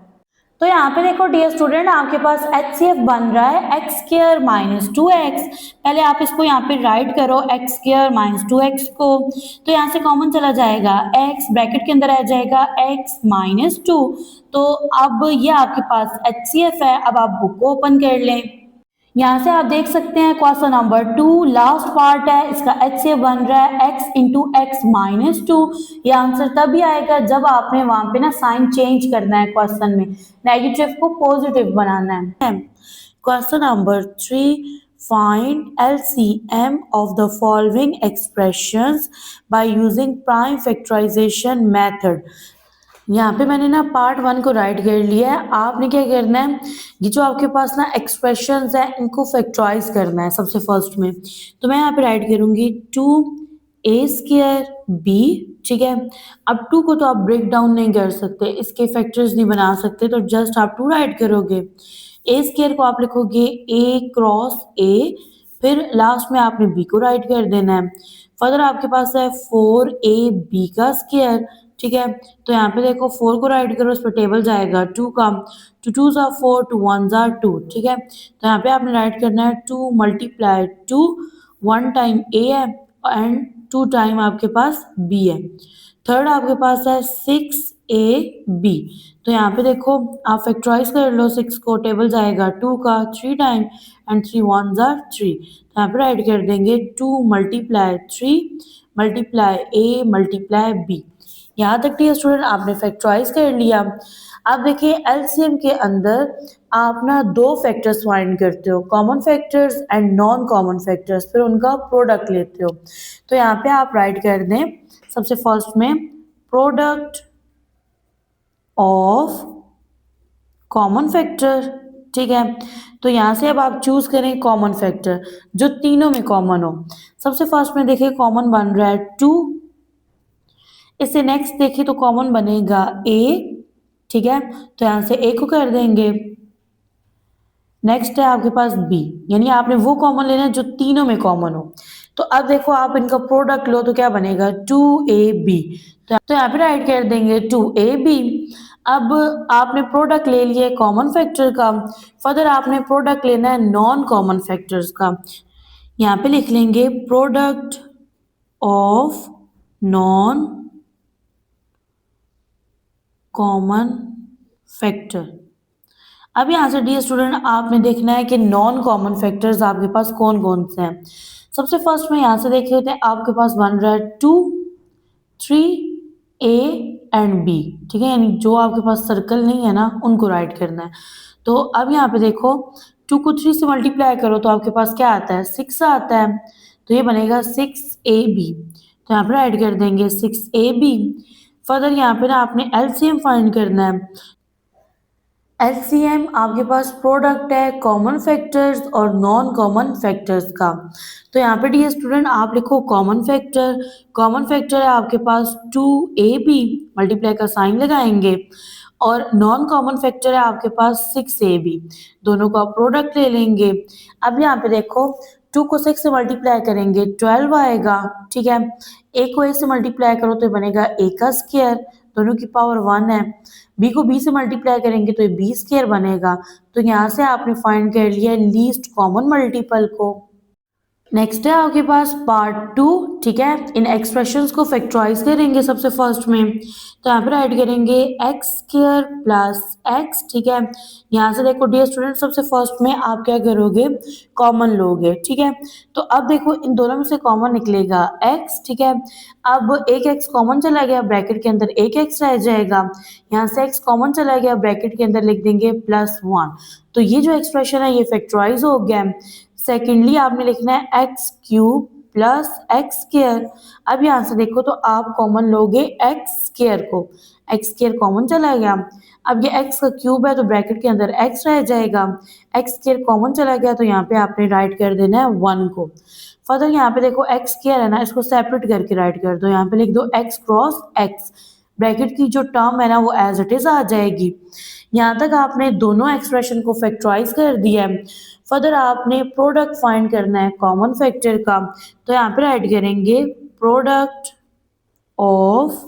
तो यहाँ पे देखो डियर स्टूडेंट आपके पास HCF बन रहा है एक्स स्क्वायर माइनस 2x। पहले आप इसको यहाँ पे राइट करो एक्स स्क्वायर माइनस 2x को, तो यहाँ से कॉमन चला जाएगा x, ब्रैकेट के अंदर आ जाएगा x माइनस 2, तो अब ये आपके पास HCF है। अब आप बुक को ओपन कर लें, यहाँ से आप देख सकते हैं क्वेश्चन नंबर 2 लास्ट पार्ट है, इसका HCF बन रहा है x इंटू एक्स माइनस 2। ये आंसर तभी आएगा जब आपने वहां पे ना साइन चेंज करना है, क्वेश्चन में नेगेटिव को पॉजिटिव बनाना है। Question number 3, find LCM of the following expressions by using prime factorization method. यहाँ पे मैंने ना पार्ट 1 को राइट कर लिया है, आपने क्या करना है, ये जो आपके पास ना एक्सप्रेशंस है इनको फैक्टराइज करना है सबसे फर्स्ट में, तो मैं यहाँ पे राइट करूंगी 2a स्क्वायर b, ठीक है। अब 2 को तो आप ब्रेक डाउन नहीं कर सकते, इसके फैक्टर्स नहीं बना सकते, तो जस्ट आप 2 राइट करोगे। a स्क्वायर को आप लिखोगे a क्रॉस a, फिर लास्ट में आपने b को राइट कर देना है। फर्दर आपके पास है 4ab का स्क्वायर, ठीक है, तो यहाँ पे देखो 4 को राइट करो, उस पर टेबल जाएगा 2 का, 2 2 ज़ा 4, 2 1 ज़ा 2, ठीक है, तो यहाँ पे आपने राइट करना है 2 मल्टीप्लाई 2, 1 टाइम a है एंड 2 टाइम आपके पास b है, थर्ड आपके पास है 6ab। तो यहाँ पे देखो आप फैक्टराइज कर लो, 6 को टेबल जाएगा 2 का 3 टाइम एंड 3 1 ज़ा 3। तो यहाँ पे राइट कर देंगे 2 multiply 3 multiply a multiply b। यहाँ तक डियर स्टूडेंट आपने फैक्टराइज कर लिया। अब देखिए एलसीएम के अंदर आप ना दो फैक्टर्स फाइंड करते हो, common factors and non common factors, फिर उनका प्रोडक्ट लेते हो। तो यहाँ पे आप राइट कर दें सबसे फर्स्ट में प्रोडक्ट ऑफ कॉमन फैक्टर। ठीक है, तो यहाँ से अब आप चूज करें कॉमन फैक्टर जो तीनों में कॉमन हो। सबसे फर्स्ट में देखिए कॉमन बन रहा है 2, इससे नेक्स्ट देखिए तो कॉमन बनेगा a। ठीक है, तो यहाँ से a को कर देंगे। नेक्स्ट है आपके पास b, यानी आपने वो कॉमन लेना है जो तीनों में कॉमन हो। तो अब देखो आप इनका प्रोडक्ट लो तो क्या बनेगा 2ab। तो यहाँ पे राइट कर देंगे 2ab। अब आपने प्रोडक्ट ले लिया कॉमन फैक्टर का, फर्दर आपने प्रोडक्ट लेना है नॉन कॉमन फैक्टर्स का। यहाँ पे लिख लेंगे product of non common factor. अब यहाँ से डियर स्टूडेंट आपने देखना है कि नॉन कॉमन फैक्टर्स आपके पास कौन कौन से हैं। सबसे फर्स्ट में यहाँ से देखे होते हैं आपके पास बन रहा है 2 3 a एंड b। ठीक है, यानी जो आपके पास सर्कल नहीं है ना उनको राइट करना है। तो अब यहाँ पे देखो 2 को 3 से मल्टीप्लाई करो तो आपके पास क्या आता है 6 आता है। तो ये बनेगा 6ab। तो यहाँ पे राइट कर देंगे 6ab। फर्दर यहाँ पे ना आपने एलसीएम फाइंड करना है। एलसीएम आपके पास प्रोडक्ट है कॉमन फैक्टर्स और नॉन कॉमन फैक्टर्स का। तो यहाँ पे डियर स्टूडेंट आप लिखो कॉमन फैक्टर। कॉमन फैक्टर है आपके पास 2ab, मल्टीप्लाई का साइन लगाएंगे, और नॉन कॉमन फैक्टर है आपके पास 6ab। दोनों का प्रोडक्ट ले लेंगे। अब यहाँ पे देखो 2 को 6 से मल्टीप्लाई करेंगे 12 आएगा। ठीक है, a को a से मल्टीप्लाई करो तो ये बनेगा a का स्क्वायर, दोनों की पावर 1 है। b को b से मल्टीप्लाई करेंगे तो ये b स्क्वायर बनेगा। तो यहाँ से आपने फाइंड कर लिया लीस्ट कॉमन मल्टीपल को। नेक्स्ट है आपके पास पार्ट 2। ठीक है, इन एक्सप्रेशंस को फैक्टराइज करेंगे सबसे फर्स्ट में। तो यहाँ पे राइट करेंगे एक्स स्क्वायर प्लस एक्स। ठीक है, यहाँ से देखो डियर स्टूडेंट सबसे फर्स्ट में आप क्या करोगे कॉमन लोगे। ठीक है, तो अब देखो इन दोनों में से कॉमन निकलेगा एक्स। ठीक है, अब एक एक्स कॉमन चला गया, ब्रैकेट के अंदर एक एक्स रह जाएगा। यहाँ से एक्स कॉमन चला गया, ब्रैकेट के अंदर लिख देंगे +1। तो ये जो एक्सप्रेशन है ये फैक्टराइज हो गया। सेकेंडली आपने लिखना है x cube plus x square. अब यहाँ से देखो तो आप कॉमन लोगे एक्स स्क्वायर को, एक्स स्क्वायर कॉमन चला गया। अब ये एक्स का क्यूब है तो ब्रैकेट के अंदर एक्स रह जाएगा, एक्स स्क्वायर कॉमन चला गया तो यहाँ पे आपने राइट कर देना है 1 को। फर्दर यहाँ पे देखो एक्स स्क्वायर है ना, इसको सेपरेट करके राइट कर दो। यहाँ पे लिख दो एक्स क्रॉस एक्स, ब्रैकेट की जो टर्म है ना वो एज इट इज आ जाएगी। यहाँ तक आपने दोनों एक्सप्रेशन को फैक्टराइज कर दिया है। फर्दर आपने प्रोडक्ट फाइंड करना है कॉमन फैक्टर का। तो यहाँ पे राइट करेंगे प्रोडक्ट ऑफ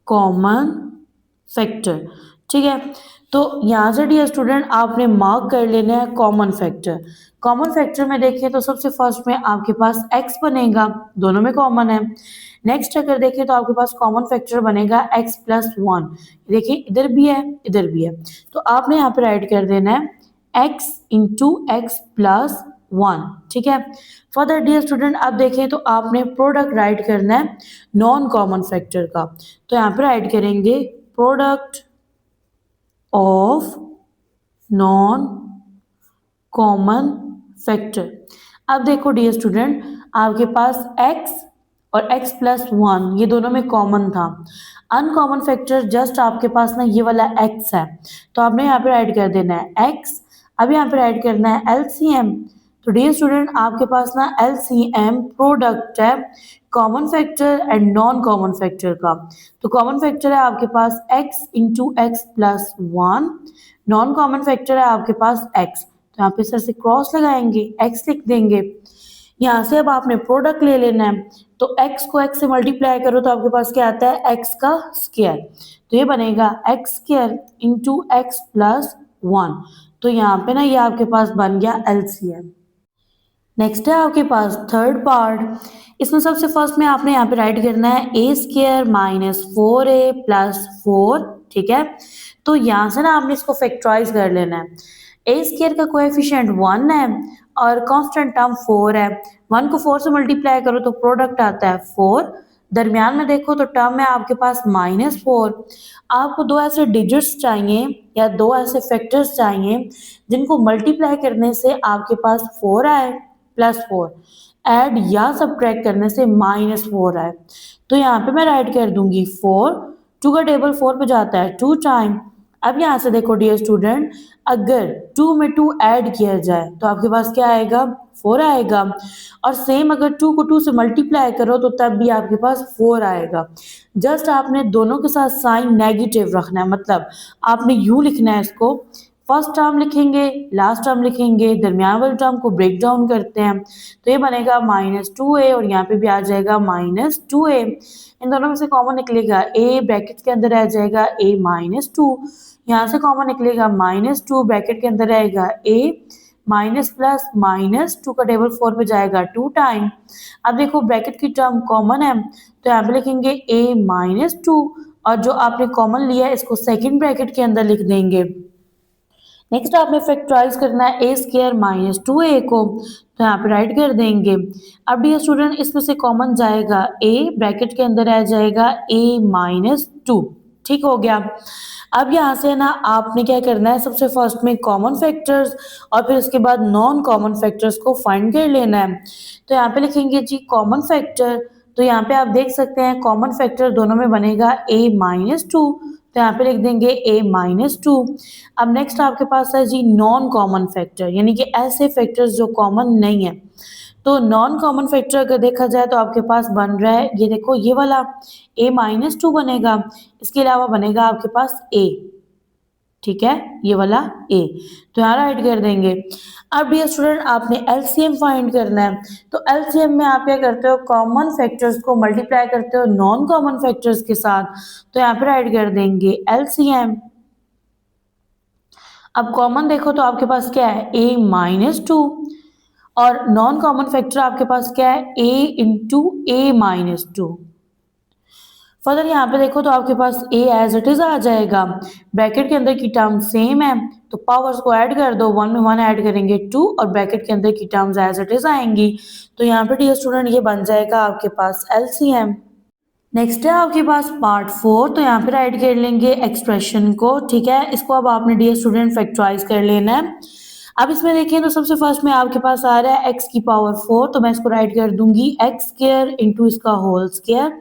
कॉमन फैक्टर। ठीक है, तो यहाँ से डियर स्टूडेंट आपने मार्क कर लेना है कॉमन फैक्टर। कॉमन फैक्टर में देखिए तो सबसे फर्स्ट में आपके पास x बनेगा, दोनों में कॉमन है। नेक्स्ट अगर देखें तो आपके पास कॉमन फैक्टर बनेगा x + 1। देखिए इधर भी है इधर भी है, तो आपने यहाँ पे राइट कर देना है x × x + 1। ठीक है, फर्दर डियर स्टूडेंट अब देखें तो आपने प्रोडक्ट राइट करना है नॉन कॉमन फैक्टर का। तो यहाँ पे राइट करेंगे product of non common factor. अब देखो डियर स्टूडेंट आपके पास x और x + 1 ये दोनों में कॉमन था। अनकॉमन फैक्टर जस्ट आपके पास ना ये वाला x है, तो आपने यहाँ पे राइट कर देना है x। अब यहाँ पे राइट करना है LCM। तो डियर स्टूडेंट आपके पास ना LCM प्रोडक्ट है common factor and non common factor का। तो कॉमन फैक्टर है आपके पास x × x + 1, non common factor है आपके पास x। तो यहाँ पे सर से क्रॉस लगाएंगे x लिख देंगे। यहाँ से अब आपने प्रोडक्ट ले लेना है, तो x को x से मल्टीप्लाई करो तो आपके पास क्या आता है x का स्क्वायर। तो ये बनेगा x² × x + 1। तो यहाँ पे ना ये आपके पास बन गया LCM। नेक्स्ट है आपके पास थर्ड पार्ट। इसमें सबसे फर्स्ट में आपने यहाँ पे राइट करना है ए स्क्र माइनस 4a प्लस 4। ठीक है, तो यहाँ से ना आपने इसको फैक्टराइज कर लेना है। ए स्क्र का कोएफिशिएंट 1 है और कांस्टेंट टर्म 4 है। 1 को 4 से मल्टीप्लाई करो तो प्रोडक्ट आता है 4। दरमियान में देखो तो टर्म है आपके पास -4। आपको दो ऐसे डिजिट्स चाहिए या दो ऐसे फैक्टर्स चाहिए जिनको मल्टीप्लाई करने से आपके पास 4 आए प्लस 4, ऐड या सब्ट्रैक्ट करने से -4 आए। तो यहाँ पे मैं राइट कर दूंगी 4। 2 का टेबल 4 पे जाता है 2 टाइम। अब यहाँ से देखो डियर स्टूडेंट, अगर 2 में 2 ऐड किया जाए तो आपके पास क्या आएगा, 4 आएगा। और सेम अगर 2 को 2 से मल्टीप्लाई करो तो तब भी आपके पास 4 आएगा। जस्ट आपने दोनों के साथ साइन नेगेटिव रखना है, मतलब आपने यूं लिखना है इसको, फर्स्ट टर्म लिखेंगे, लास्ट टर्म लिखेंगे, दरमियान वाले टर्म को ब्रेक डाउन करते हैं तो ये बनेगा -2a और यहाँ पे भी आ जाएगा -2a। इन दोनों में से कॉमन निकलेगा a, ब्रैकेट के अंदर रह जाएगा a -2। यहाँ से कॉमन निकलेगा -2, ब्रैकेट के अंदर रहेगा a माइनस प्लस -2 का टेबल 4 पे जाएगा 2 टाइम। अब देखो ब्रैकेट की टर्म कॉमन है तो यहाँ पे लिखेंगे a -2 और जो आपने कॉमन लिया है इसको सेकंड ब्रैकेट के अंदर लिख देंगे। नेक्स्ट आपने फैक्टराइज करना है ए स्क्र -2a को, तो यहाँ पे राइट कर देंगे। अब डियर स्टूडेंट इसमें से कॉमन जाएगा a, ब्रैकेट के अंदर आ जाएगा a -2। ठीक हो गया। अब यहाँ से ना आपने क्या करना है, सबसे फर्स्ट में कॉमन फैक्टर्स और फिर उसके बाद नॉन कॉमन फैक्टर्स को फाइंड कर लेना है। तो यहाँ पे लिखेंगे जी कॉमन फैक्टर, तो यहाँ पे आप देख सकते हैं कॉमन फैक्टर दोनों में बनेगा a -2, तो यहाँ पे लिख देंगे a -2। अब नेक्स्ट आपके पास है जी नॉन कॉमन फैक्टर, यानी कि ऐसे फैक्टर्स जो कॉमन नहीं है। तो नॉन कॉमन फैक्टर अगर देखा जाए तो आपके पास बन रहा है, ये देखो ये वाला a -2 बनेगा, इसके अलावा बनेगा आपके पास a। ठीक है, ये वाला a, तो यहाँ राइट कर देंगे। अब डियर स्टूडेंट आपने एलसीएम फाइंड करना है, तो एलसीएम में आप क्या करते हो, कॉमन फैक्टर्स को मल्टीप्लाई करते हो नॉन कॉमन फैक्टर्स के साथ, तो यहाँ पे राइट कर देंगे एलसीएम। अब कॉमन देखो तो आपके पास क्या है a -2 और नॉन कॉमन फैक्टर आपके पास क्या है a इंटू a -2। फर्दर यहाँ पे देखो तो आपके पास a एज इट इज आ जाएगा, ब्रैकेट के अंदर की टर्म सेम है तो पावर्स को ऐड कर दो, 1 में 1 ऐड करेंगे 2 और ब्रैकेट के अंदर की टर्म्स एज इट इज आएंगी। तो यहाँ पे डियर स्टूडेंट ये बन जाएगा आपके पास एलसीएम। नेक्स्ट है आपके पास पार्ट 4, तो यहाँ पे राइट कर लेंगे एक्सप्रेशन को। ठीक है, इसको अब आपने डियर स्टूडेंट फैक्टराइज कर लेना है। अब इसमें देखें तो सबसे फर्स्ट में आपके पास आ रहा है x की पावर 4, तो मैं इसको राइट कर दूंगी x स्क्वायर इंटू इसका होल स्क्वायर।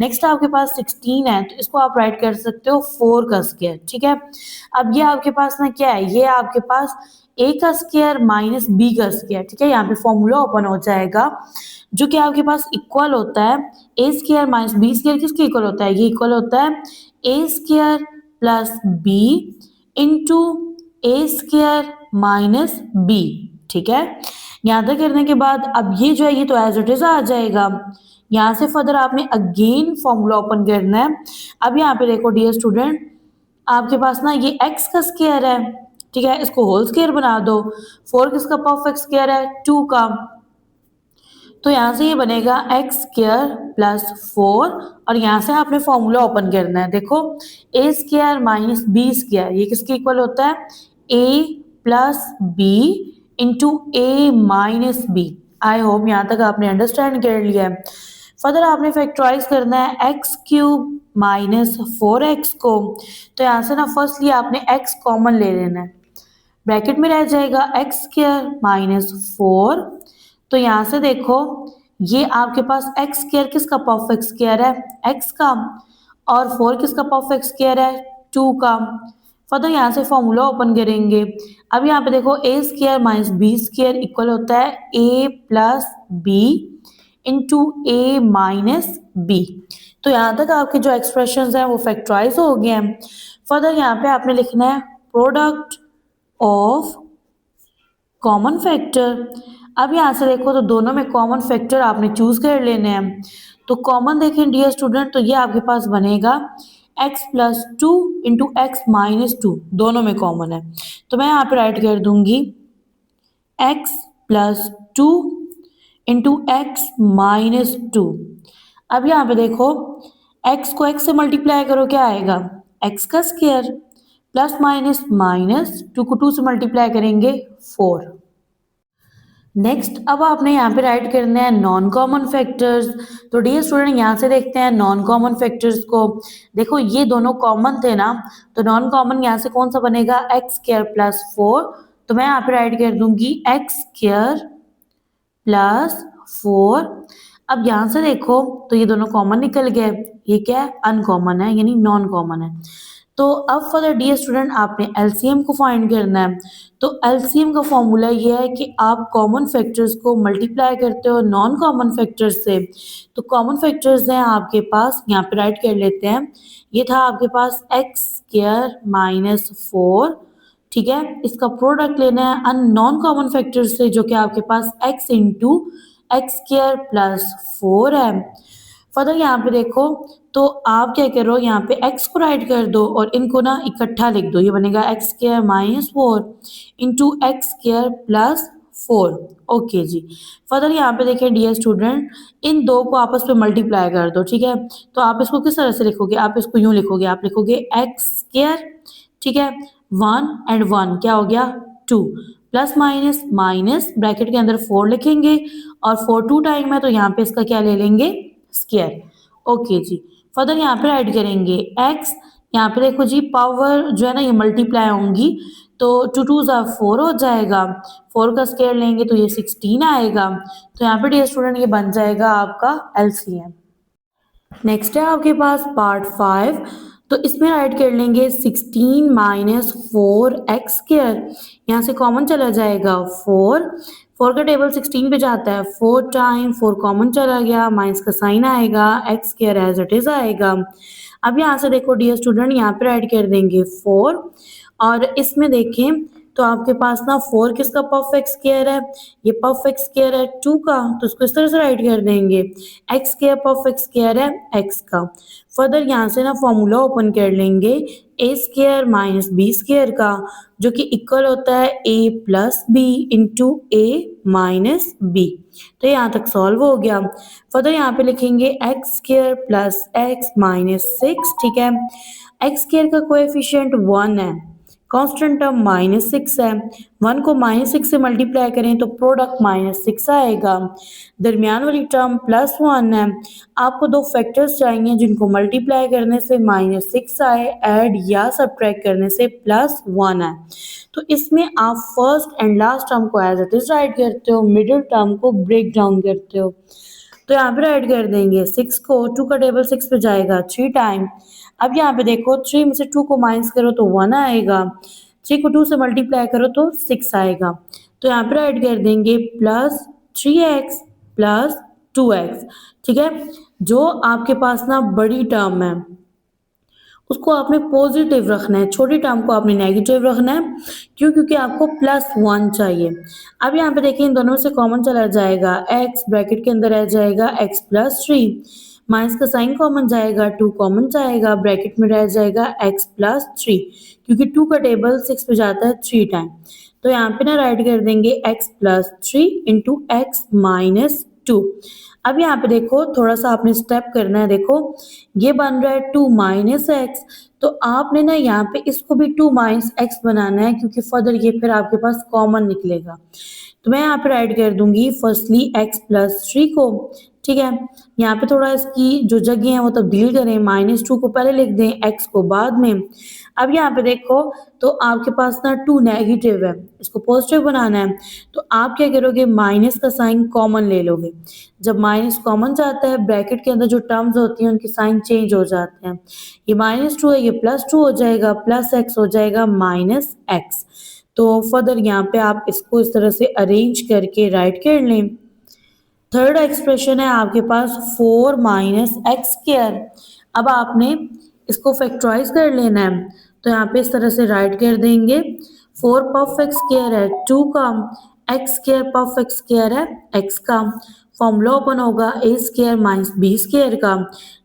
नेक्स्ट आपके पास 16 है तो इसको आप राइट कर सकते हो 4 का स्क्वायर। ठीक है, अब ये आपके पास ना क्या है, ये आपके पास a का स्क्वायर माइनस b का स्क्वायर। ठीक है, यहाँ पे फॉर्मूला ओपन हो जाएगा जो कि आपके पास इक्वल होता है a square minus b square. किसके इक्वल होता है, ये इक्वल होता है a square plus b into a square minus b। ठीक है, यहाँ तक करने के बाद अब ये जो है ये तो एज इट इज आ जाएगा। यहाँ से फर्दर आपने अगेन फॉर्मूला ओपन करना है। अब यहाँ पे देखो डियर स्टूडेंट आपके पास ना ये x का स्क्वायर है, ठीक है, इसको होल स्क्वायर बना दो। 4 किसका परफेक्ट स्क्वायर है, 2 का, तो यहाँ से ये बनेगा x स्क्वायर प्लस 4 और यहाँ से आपने फॉर्मूला ओपन करना है। देखो a square minus b square ये किसके इक्वल होता है, a plus B into A minus B. I hope यहाँ तक आपने अंडरस्टैंड कर लिया है। फर्दर आपने फैक्टराइज करना है एक्स क्यूब माइनस 4x को, तो यहाँ से ना फर्स्टली आपने x कॉमन ले लेना है, ब्रैकेट में रह जाएगा एक्स स्क्वायर माइनस 4। तो यहाँ से देखो ये आपके पास एक्स स्क्वायर किसका परफेक्ट स्क्वायर है, x का, और 4 किसका परफेक्ट स्क्वायर है, 2 का। फर्दर यहाँ से फॉर्मूला ओपन करेंगे। अब यहाँ पे देखो a square minus B square equal होता है a plus B into A minus B. तो यहाँ तक आपके जो एक्सप्रेशन हैं वो फैक्टराइज हो गए हैं। फर्दर यहाँ पे आपने लिखना है प्रोडक्ट ऑफ कॉमन फैक्टर। अब यहाँ से देखो तो दोनों में कॉमन फैक्टर आपने चूज कर लेने हैं। तो कॉमन देखें डियर स्टूडेंट, तो ये आपके पास बनेगा x plus 2 into X minus 2, दोनों में कॉमन है, तो मैं यहाँ पे राइट कर दूंगी x plus 2 into X minus 2। अब यहाँ पे देखो x को x से मल्टीप्लाई करो, क्या आएगा x का स्क्वायर, प्लस माइनस माइनस 2 को 2 से मल्टीप्लाई करेंगे 4। नेक्स्ट अब आपने यहाँ पे राइट करना है नॉन कॉमन फैक्टर्स। तो डियर स्टूडेंट यहाँ से देखते हैं नॉन कॉमन फैक्टर्स को। देखो ये दोनों कॉमन थे ना, तो नॉन कॉमन यहाँ से कौन सा बनेगा एक्स स्क्वायर प्लस 4। तो मैं यहाँ पे राइट कर दूंगी एक्स स्क्वायर प्लस 4। अब यहाँ से देखो तो ये दोनों कॉमन निकल गए, ये क्या है अनकॉमन है यानी नॉन कॉमन है। तो अब फॉर द डियर स्टूडेंट आपने एलसीएम को फाइंड करना है। तो एलसीएम का फॉर्मूला ये है कि आप कॉमन फैक्टर्स को मल्टीप्लाई करते हो नॉन कॉमन फैक्टर्स से। तो कॉमन फैक्टर्स हैं आपके पास, यहाँ पे राइट कर लेते हैं। ये था आपके पास एक्स स्क्वायर माइनस 4, ठीक है। इसका प्रोडक्ट लेना है अन नॉन कॉमन फैक्टर से, जो कि आपके पास x into X square plus 4 है। फर्दर यहाँ पे देखो तो आप क्या करो, यहाँ पे x को राइट कर दो और इनको ना इकट्ठा लिख दो। ये बनेगा X square minus 4 into X square plus 4। Okay जी। फर्दर यहाँ पे देखिए डियर स्टूडेंट, इन दो को आपस में मल्टीप्लाई कर दो, ठीक है। तो आप इसको किस तरह से लिखोगे, आप इसको यूं लिखोगे, आप लिखोगे एक्स स्क्वायर, ठीक है, 1 एंड 1 क्या हो गया 2, प्लस माइनस माइनस ब्रैकेट के अंदर 4 लिखेंगे और 4 2 टाइम है तो यहाँ पे इसका क्या ले लेंगे स्क्वायर। ओके जी। फर्दर यहाँ पे राइट करेंगे x, यहाँ पे देखो जी पावर जो है ना ये मल्टीप्लाई होंगी, तो 2 2 4 हो जाएगा, 4 का स्क्वायर लेंगे तो ये 16 आएगा। तो यहाँ पे डियर स्टूडेंट ये बन जाएगा आपका एलसीएम। नेक्स्ट है आपके पास पार्ट 5। तो इसमें राइट कर लेंगे 16 माइनस 4 एक्स स्क्वायर, यहाँ से कॉमन चला जाएगा 4, 4 का टेबल 16 पे जाता है, 4 टाइम 4 कॉमन चला गया, माइनस का साइन आएगा, X square as it is आएगा। अब यहाँ से देखो डियर स्टूडेंट यहाँ पे राइट कर देंगे 4 और इसमें देखें तो आपके पास ना 4 किसका परफेक्ट स्क्वायर है, ये परफेक्ट स्क्वायर है 2 का, तो इसको इस तरह से राइट कर देंगे एक्स स्क्वायर परफेक्ट स्क्वायर है x का। फर्दर यहाँ से ना फॉर्मूला ओपन कर लेंगे A square minus B square का, जो कि इक्वल होता है a plus B into A minus B. तो यहाँ तक सॉल्व हो गया। फर्दर यहाँ पे लिखेंगे x square plus x minus 6, ठीक है। एक्स स्क्वायर का कोएफिशिएंट 1 है, कांस्टेंट टर्म माइनस 6 है, 1 को माइनस 6 से मल्टीप्लाई करें तो प्रोडक्ट माइनस 6 आएगा। दरमियान वाली टर्म प्लस 1 है। आपको दो फैक्टर्स चाहिए जिनको मल्टीप्लाई करने से माइनस 6 आए, ऐड या सब्ट्रैक्ट करने से प्लस 1 आए। तो इसमें आप फर्स्ट एंड लास्ट टर्म को एज इट इज राइट करते हो, मिडिल टर्म को ब्रेक डाउन करते हो। तो यहाँ पे राइट कर देंगे 6 को, 2 का टेबल 6 पे जाएगा 3 टाइम। अब यहाँ पे देखो 3 में से 2 को माइनस करो तो 1 आएगा, 3 को 2 से मल्टीप्लाई करो तो 6 आएगा। तो यहाँ पे राइट कर देंगे प्लस 3x प्लस 2x, ठीक है। जो आपके पास ना बड़ी टर्म है उसको आपने पॉजिटिव रखना है, छोटी टर्म को आपने नेगेटिव रखना है। क्यों? क्योंकि आपको प्लस 1 चाहिए। अब यहाँ पे देखिए इन दोनों से कॉमन चला जाएगा, x ब्रैकेट के अंदर रह जाएगा x प्लस 3, माइनस का साइन कॉमन जाएगा, 2 कॉमन जाएगा, ब्रैकेट में रह जाएगा x प्लस 3, क्योंकि 2 का टेबल 6 पे जाता है 3 टाइम। तो यहाँ पे ना राइट कर देंगे x plus 3 into X minus 2। अब यहाँ पे देखो थोड़ा सा आपने स्टेप करना है, देखो ये बन रहा है 2 माइनस एक्स, तो आपने ना यहाँ पे इसको भी 2 माइनस एक्स बनाना है, क्योंकि फर्दर ये फिर आपके पास कॉमन निकलेगा। तो मैं यहाँ पे राइट कर दूंगी फर्स्टली x प्लस 3 को, ठीक है। यहाँ पे थोड़ा इसकी जो जगह है वो तब्दील करें, माइनस 2 को पहले लिख दें, x को बाद में। अब यहाँ पे देखो तो आपके पास ना 2 नेगेटिव है, इसको पॉजिटिव बनाना है, तो आप क्या करोगे माइनस का साइन कॉमन ले लोगे। जब माइनस कॉमन जाता है ब्रैकेट के अंदर जो टर्म्स होती हैं उनके साइन चेंज हो जाते हैं। ये माइनस 2 है, ये प्लस 2 हो जाएगा, प्लस x हो जाएगा माइनस x। तो फर्दर यहाँ पे आप इसको इस तरह से अरेंज करके राइट कर लें। थर्ड एक्सप्रेशन है आपके पास 4 माइनस एक्स स्क्वायर। अब आपने इसको फैक्टराइज कर लेना है, तो यहाँ पे इस तरह से राइट कर देंगे 4 परफेक्ट स्क्वायर है 2 का, एक्स स्क्वायर परफेक्ट स्क्वायर है x का। फॉर्मूला ओपन होगा A square minus B square का,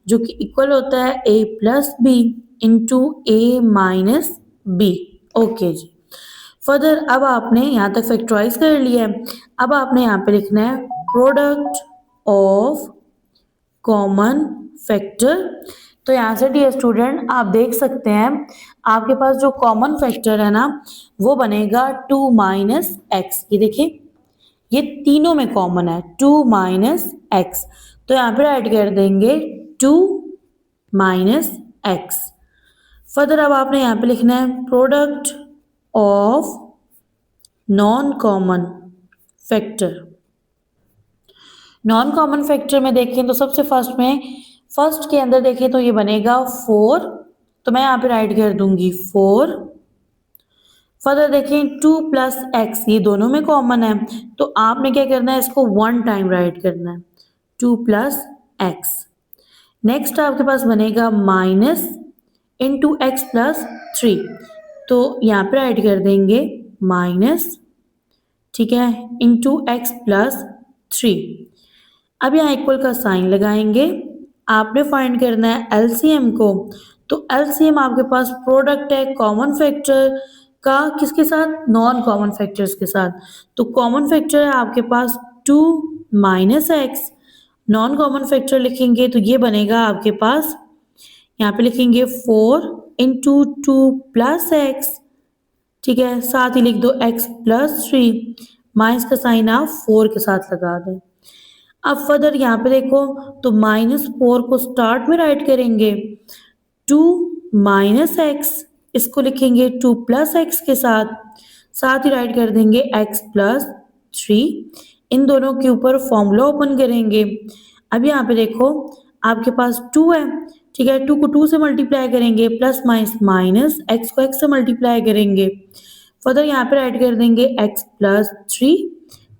जो कि इक्वल होता है a plus B into A minus B. Okay जी। फर्दर अब आपने यहाँ तक फैक्टराइज कर लिया है। अब आपने यहाँ पे लिखना है प्रोडक्ट ऑफ कॉमन फैक्टर। तो यहाँ से डियर स्टूडेंट आप देख सकते हैं आपके पास जो कॉमन फैक्टर है ना वो बनेगा 2 माइनस एक्स। ये देखिए ये तीनों में कॉमन है 2 माइनस एक्स, तो यहाँ पे राइट कर देंगे 2 माइनस एक्स। फर्दर अब आपने यहाँ पे लिखना है product of non common factor. Non common factor में देखें तो सबसे फर्स्ट के अंदर देखें तो ये बनेगा 4, तो मैं यहाँ पे राइट कर दूंगी 4। फर्दर देखें 2 प्लस एक्स, ये दोनों में कॉमन है, तो आपने क्या करना है इसको 1 टाइम राइट करना है 2 प्लस एक्स। नेक्स्ट आपके पास बनेगा माइनस इंटू एक्स प्लस 3, तो यहाँ पे राइट कर देंगे माइनस, ठीक है, इंटू एक्स प्लस 3। अब यहाँ इक्वल का साइन लगाएंगे। आपने फाइंड करना है एलसीएम को, तो एलसीएम आपके पास प्रोडक्ट है कॉमन फैक्टर का किसके साथ, नॉन कॉमन फैक्टर्स के साथ। तो कॉमन फैक्टर है आपके पास 2 minus x, non common factor लिखेंगे तो ये बनेगा आपके पास, यहाँ पे लिखेंगे 4 इंटू 2 प्लस एक्स, ठीक है, साथ ही लिख दो x प्लस 3, माइनस का साइन आप 4 के साथ लगा दें। अब फर्दर यहाँ पे देखो तो -4 को स्टार्ट में राइट करेंगे 2 माइनस एक्स, इसको लिखेंगे 2 प्लस एक्स के साथ ही राइट कर देंगे x प्लस 3। इन दोनों के ऊपर फॉर्मूला ओपन करेंगे। अब यहाँ पे देखो आपके पास 2 है, ठीक है, 2 को 2 से मल्टीप्लाई करेंगे, प्लस माइनस माइनस, x को x से मल्टीप्लाई करेंगे। फर्दर यहाँ पे राइट कर देंगे x प्लस 3,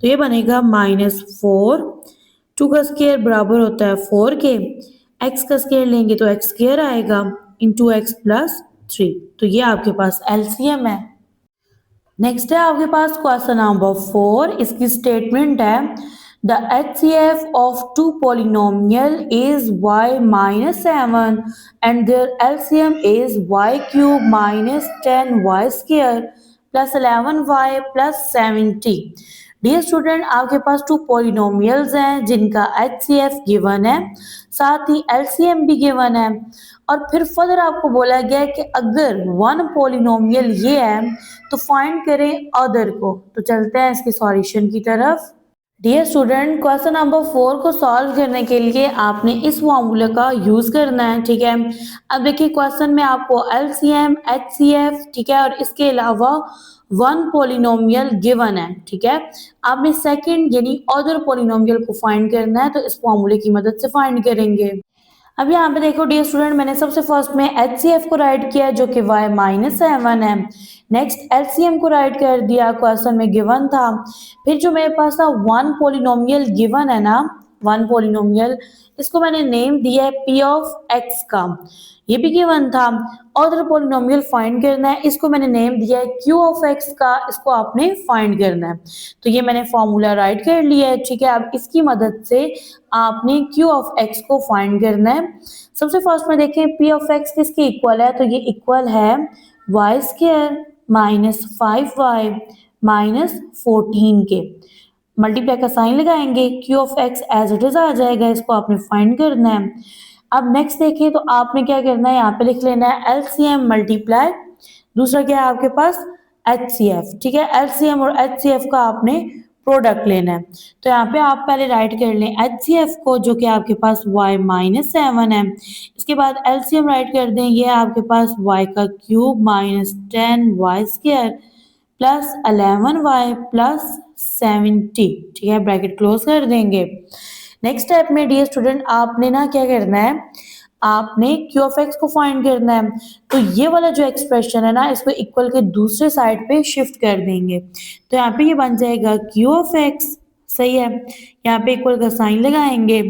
तो ये बनेगा -4, 2 का स्क्वायर बराबर होता है 4 के, x का स्क्वायर लेंगे तो x स्क्वायर आएगा इंटू एक्स प्लस 3, तो ये आपके पास एलसीएम है। नेक्स्ट है आपके पास क्वेश्चन नंबर 4, इसकी स्टेटमेंट है the HCF of two polynomial is y minus 7 and their LCM is y cube minus 10y square plus 11y plus 70। Dear student आपके पास 2 पॉलिनोमियल्स हैं जिनका HCF गिवन है, साथ ही LCM भी गिवन है, और फिर फर्दर आपको बोला गया है कि अगर 1 पॉलिनोमियल ये है तो फाइंड करें अदर को। तो चलते हैं इसके सॉल्यूशन की तरफ। डियर स्टूडेंट क्वेश्चन नंबर 4 को सॉल्व करने के लिए आपने इस फॉर्मूला का यूज करना है, ठीक है। अब देखिए क्वेश्चन में आपको एलसीएम, एचसीएफ, ठीक है, और इसके अलावा 1 पॉलिनोमियल गिवन है, ठीक है। आपने सेकंड यानी अदर पॉलिनोमियल को फाइंड करना है, तो इस फॉर्मूले की मदद से फाइंड करेंगे। अब यहाँ पे देखो डियर स्टूडेंट मैंने सबसे फर्स्ट में HCF को राइट किया जो कि y माइनस 7 है। नेक्स्ट LCM को राइट कर दिया, क्वेश्चन में गिवन था। फिर जो मेरे पास था 1 पॉलिनोमियल गिवन है ना, 1 पॉलिनोमियल, इसको मैंने नेम दिया है P ऑफ X का, ये भी गिवन था। अदर पॉलिनोमियल फाइंड करना है, इसको मैंने नेम दिया है Q ऑफ X का, इसको आपने फाइंड करना है। तो ये मैंने फॉर्मूला राइट कर लिया है, ठीक है। अब इसकी मदद से आपने Q ऑफ X को फाइंड करना है। सबसे फर्स्ट में देखें P ऑफ X किसके इक्वल है, तो ये इक्वल है y square minus 5y minus 14 के। मल्टीप्लाई का साइन लगाएंगे, Q of X as it is आ जाएगा, इसको आपने फाइंड करना है। अब नेक्स्ट देखिए तो आपने क्या करना है, यहाँ पे लिख लेना है एलसीएम मल्टीप्लाई, दूसरा क्या है आपके पास HCF, ठीक है। एलसीएम और HCF का आपने प्रोडक्ट लेना है, तो यहाँ पे आप पहले राइट कर लें HCF को जो कि आपके पास y माइनस 7 है। इसके बाद LCM राइट कर दें, ये आपके पास y का cube minus 10y square plus 11y plus 70, ठीक है, ब्रैकेट क्लोज कर देंगे। नेक्स्ट स्टेप में डियर स्टूडेंट आपने ना क्या करना है, आपने Q ऑफ X को फाइंड करना है। तो ये वाला जो एक्सप्रेशन है ना, इसको इक्वल के दूसरे साइड पे शिफ्ट कर देंगे, तो यहाँ पे ये बन जाएगा Q ऑफ X, सही है। यहाँ पे इक्वल का साइन लगाएंगे,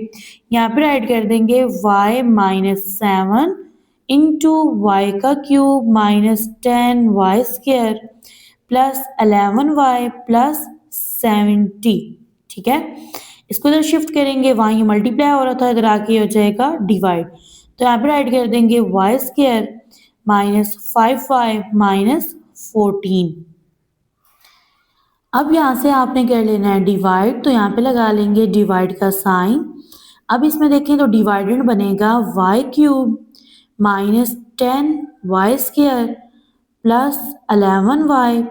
यहाँ पे राइट कर देंगे y माइनस 7 इंटू वाई का cube minus 10y square plus 11y plus 70, ठीक है। इसको इधर शिफ्ट करेंगे, वहाँ ये मल्टीप्लाई हो रहा था, इधर आके हो जाएगा डिवाइड, तो यहाँ पे राइट कर देंगे y square minus 5y minus 14। अब यहाँ से आपने कर लेना है डिवाइड, तो यहाँ पे लगा लेंगे डिवाइड का साइन। अब इसमें देखें तो डिवाइडेंड बनेगा y cube minus 10y² plus 11y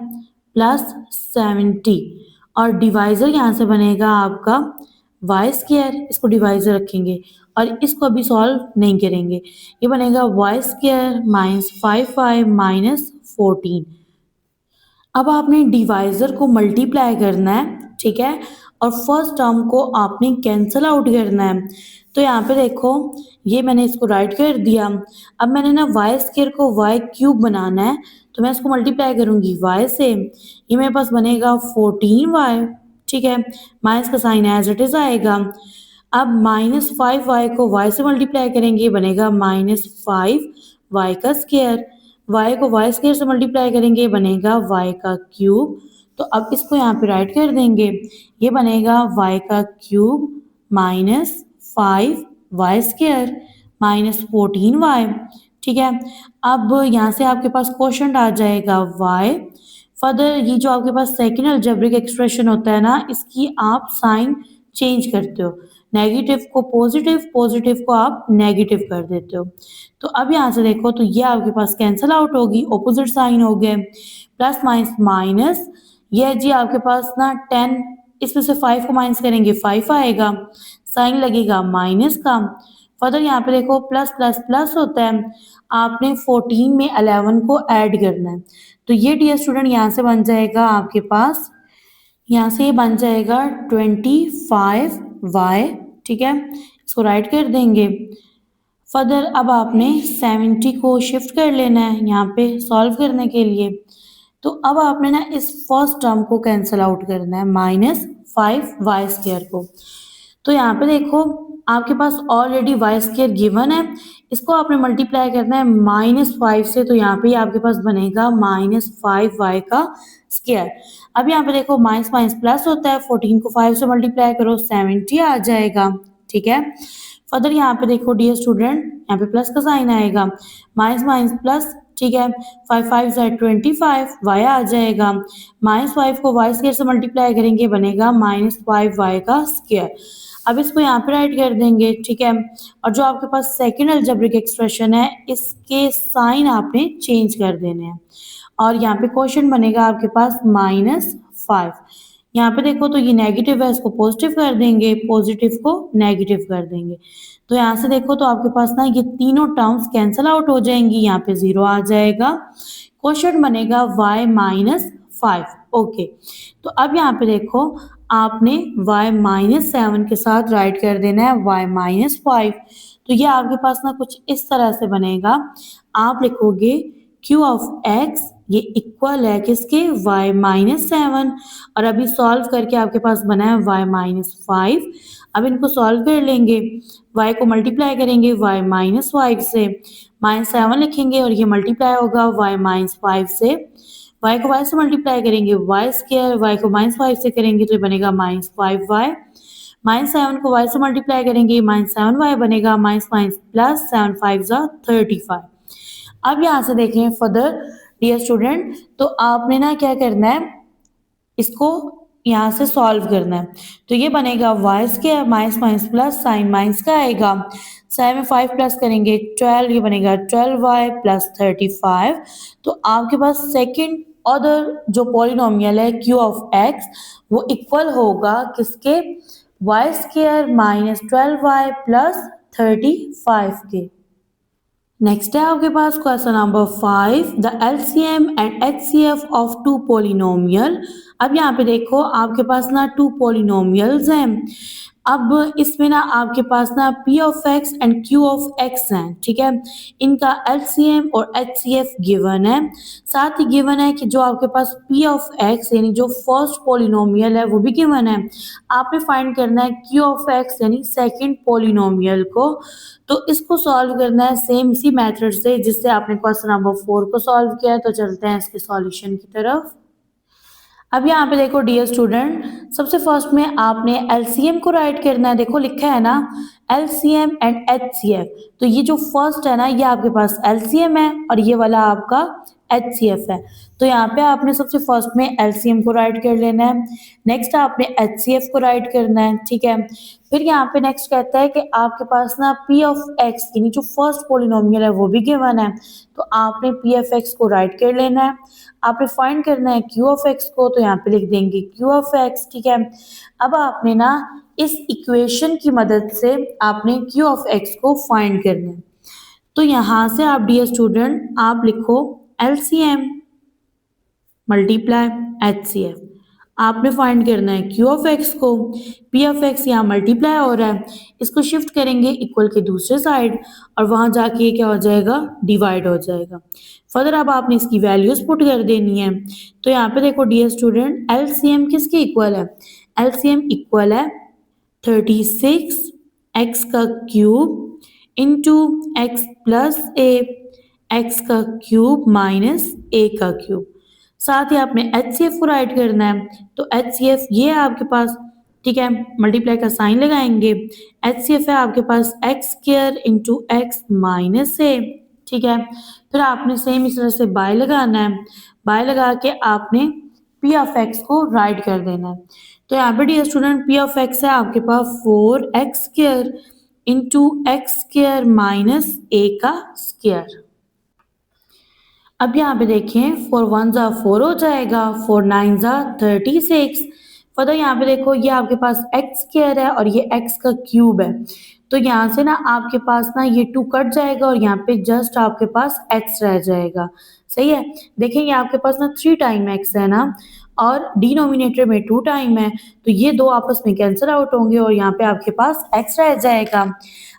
plus 70, और डिवाइज़र यहाँ से बनेगा आपका y², इसको डिवाइज़र रखेंगे और इसको अभी सॉल्व नहीं करेंगे। ये बनेगा y² माइनस 5y माइनस 14। अब आपने डिवाइज़र को मल्टीप्लाई करना है, ठीक है, और फर्स्ट टर्म को आपने कैंसिल आउट करना है। तो यहाँ पे देखो, ये मैंने इसको राइट कर दिया। अब मैंने ना y² को y³ बनाना है, तो मैं इसको मल्टीप्लाई करूँगी y से, ये मेरे पास बनेगा 14y, ठीक है, माइनस का साइन एज इट इज़ आएगा। अब माइनस 5y को y से मल्टीप्लाई करेंगे, बनेगा माइनस 5y का स्क्वायर, y को y² से मल्टीप्लाई करेंगे, बनेगा y का क्यूब। तो अब इसको यहाँ पे राइट कर देंगे, ये बनेगा y का cube minus 5y² minus 14y, ठीक है। अब यहाँ से आपके पास क्वोशंट आ जाएगा y। फर्दर ये जो आपके पास सेकेंड अलजेब्रिक एक्सप्रेशन होता है ना, इसकी आप साइन चेंज करते हो, नेगेटिव को पॉजिटिव, पॉजिटिव को आप नेगेटिव कर देते हो। तो अब यहाँ से देखो तो ये आपके पास कैंसिल आउट होगी, ऑपोजिट साइन हो गए, प्लस माइनस माइनस, ये जी आपके पास ना 10, इसमें से 5 को माइनस करेंगे 5 आएगा, साइन लगेगा माइनस का। फर्दर यहाँ पे देखो प्लस प्लस प्लस होता है, आपने 14 में 11 को ऐड करना है। तो ये डियर स्टूडेंट यहाँ से बन जाएगा आपके पास, यहाँ से ये बन जाएगा 25y, ठीक है, इसको राइट कर देंगे। फर्दर अब आपने 70 को शिफ्ट कर लेना है यहाँ पे सॉल्व करने के लिए। तो अब आपने ना इस फर्स्ट टर्म को कैंसिल आउट करना है, माइनस 5y² को। तो यहाँ पे देखो आपके पास ऑलरेडी y² गिवन है, इसको आपने मल्टीप्लाई करना है -5 से, तो यहाँ पे आपके पास बनेगा -5y का स्क्वायर। अब यहाँ पे देखो माइनस माइनस प्लस होता है, 14 को 5 से मल्टीप्लाई करो 70 आ जाएगा, ठीक है। फर्दर यहाँ पे देखो डियर स्टूडेंट, यहाँ पे प्लस का साइन आएगा, माइनस माइनस प्लस, ठीक है, 5 5 से 25 y आ जाएगा, -5 को y² से मल्टीप्लाई करेंगे, बनेगा -5y का स्क्वायर। अब इसको यहाँ पे राइट कर देंगे, ठीक है, और जो आपके पास सेकेंड अलजेब्रिक एक्सप्रेशन है, इसके साइन आपने चेंज कर देने हैं, और यहाँ पे क्वेश्चन बनेगा आपके पास -5। यहाँ पे देखो तो ये नेगेटिव है, इसको पॉजिटिव कर देंगे, पॉजिटिव को नेगेटिव कर देंगे। तो यहाँ से देखो तो आपके पास ना ये तीनों टर्म्स कैंसिल आउट हो जाएंगी, यहाँ पे 0 आ जाएगा, क्वेश्चन बनेगा y-5। ओके, तो अब यहाँ पे देखो आपने y-7 के साथ राइट कर देना है y-5। तो ये आपके पास ना कुछ इस तरह से बनेगा, आप लिखोगे q ऑफ x, ये इक्वल है किसके, y-7, और अभी सॉल्व करके आपके पास बना है y-5। अब इनको सॉल्व कर लेंगे, y को मल्टीप्लाई करेंगे y-5 से, -7 लिखेंगे और ये मल्टीप्लाई होगा y-5 से, y को y से मल्टीप्लाई करेंगे y², y को -5 से करेंगे तो ये बनेगा -5y, -7 को y से मल्टीप्लाई करेंगे -7y बनेगा, माइनस माइनस प्लस 7 5 35। अब यहाँ से देखें फर्दर डियर स्टूडेंट, तो आपने ना क्या करना है, इसको यहाँ से सॉल्व करना है। तो ये बनेगा y² minus minus plus sign minus का आएगा, 7 में 5 प्लस करेंगे 12, ये बनेगा 12y प्लस 35। तो आपके पास सेकंड अदर जो पॉलिनोमियल है q ऑफ x, वो इक्वल होगा किसके, y² माइनस 12y प्लस 35 के। नेक्स्ट है आपके पास question number 5, the LCM and HCF of two polynomial. अब यहाँ पे देखो आपके पास ना टू पॉलिनोमियल्स हैं, अब इसमें ना आपके पास ना P of x and Q of x हैं, ठीक है, इनका LCM और HCF गिवन है, साथ ही गिवन है कि जो आपके पास P ऑफ x यानी जो फर्स्ट पॉलिनोमियल है वो भी गिवन है। आपने फाइंड करना है Q ऑफ x यानी सेकंड पॉलिनोमियल को, तो इसको सॉल्व करना है सेम इसी मेथड से जिससे आपने क्वेश्चन नंबर 4 को सॉल्व किया है। तो चलते हैं इसके सॉल्यूशन की तरफ। अब यहाँ पे देखो डियर स्टूडेंट, सबसे फर्स्ट में आपने LCM को राइट करना है, देखो लिखा है ना LCM एंड HCF, तो ये जो फर्स्ट है ना ये आपके पास LCM है और ये वाला आपका HCF है। तो यहाँ पे आपने सबसे फर्स्ट में LCM को राइट कर लेना है, नेक्स्ट आपने HCF को राइट करना है, ठीक है। फिर यहाँ पे नेक्स्ट कहता है कि आपके पास ना P ऑफ x यानी जो फर्स्ट पोलिनोमियल है वो भी गिवन है, तो आपने P ऑफ x को राइट कर लेना है। आपने फाइंड करना है Q ऑफ x को, तो यहाँ पे लिख देंगे Q ऑफ x, ठीक है। अब आपने ना इस इक्वेशन की मदद से आपने Q ऑफ x को फाइंड करना है। तो यहाँ से आप डियर स्टूडेंट आप लिखो LCM मल्टीप्लाई HCF। आपने फाइंड करना है Q ऑफ x को, P ऑफ x यहाँ मल्टीप्लाई हो रहा है, इसको शिफ्ट करेंगे इक्वल के दूसरे साइड और वहां जाके ये क्या हो जाएगा, डिवाइड हो जाएगा। फर्दर अब आपने इसकी वैल्यूज पुट कर देनी है। तो यहाँ पे देखो डियर स्टूडेंट LCM किसके इक्वल है, LCM इक्वल है 36 x का क्यूब इंटू एक्स प्लस ए, एक्स का क्यूब माइनस ए का क्यूब। साथ ही आपने HCF को राइट करना है, तो HCF ये है आपके पास, ठीक है, मल्टीप्लाई का साइन लगाएंगे। HCF है आपके पास X square into X minus A, ठीक है। फिर आपने सेम इस तरह से बाय लगाना है, बाय लगा के आपने P ऑफ x को राइट कर देना है। तो यहाँ पे dear student P of x है आपके पास 4x square into X square minus A का स्क्वायर। अब यहाँ पे देखें 4 1 जा 4 हो जाएगा, 4 9 जा 36। फर्दर यहाँ पे देखो ये आपके पास एक्स स्क्वायर है और ये एक्स का क्यूब है, तो यहाँ से ना आपके पास ना ये 2 कट जाएगा और यहाँ पे जस्ट आपके पास एक्स रह जाएगा। सही है, देखें ये आपके पास ना 3 टाइम एक्स है ना और डिनोमिनेटर में 2 टाइम है, तो ये दो आपस में कैंसिल आउट होंगे और यहाँ पे आपके पास एक्स रह जाएगा।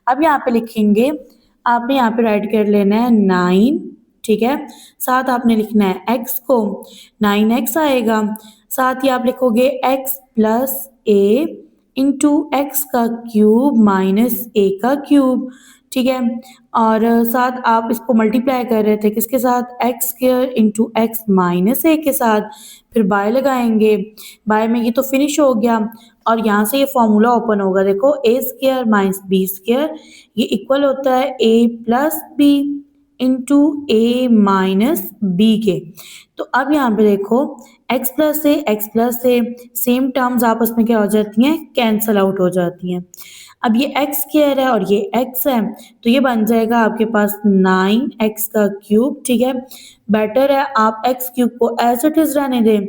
अब यहाँ पे लिखेंगे, आपने यहाँ पे राइट कर लेना है 9, ठीक है। साथ आपने लिखना है x को, 9x आएगा। साथ ही आप लिखोगे x प्लस ए इंटू एक्स का क्यूब माइनस ए का क्यूब, ठीक है। और साथ आप इसको मल्टीप्लाई कर रहे थे किसके साथ, X square into X minus A के साथ। फिर बाय लगाएंगे, बाय में ये तो फिनिश हो गया और यहाँ से ये फॉर्मूला ओपन होगा। देखो ए स्क्वायर माइनस बी स्क्वायर ये इक्वल होता है ए plus B into A minus B के। तो अब यहाँ पे देखो x प्लस ए सेम टर्म्स आपस में क्या हो जाती हैं, कैंसल आउट हो जाती हैं। अब ये एक्स स्क्वायर है और ये x है, तो ये बन जाएगा आपके पास 9x का क्यूब, ठीक है। बेटर है आप x क्यूब को एज इट इज रहने दें,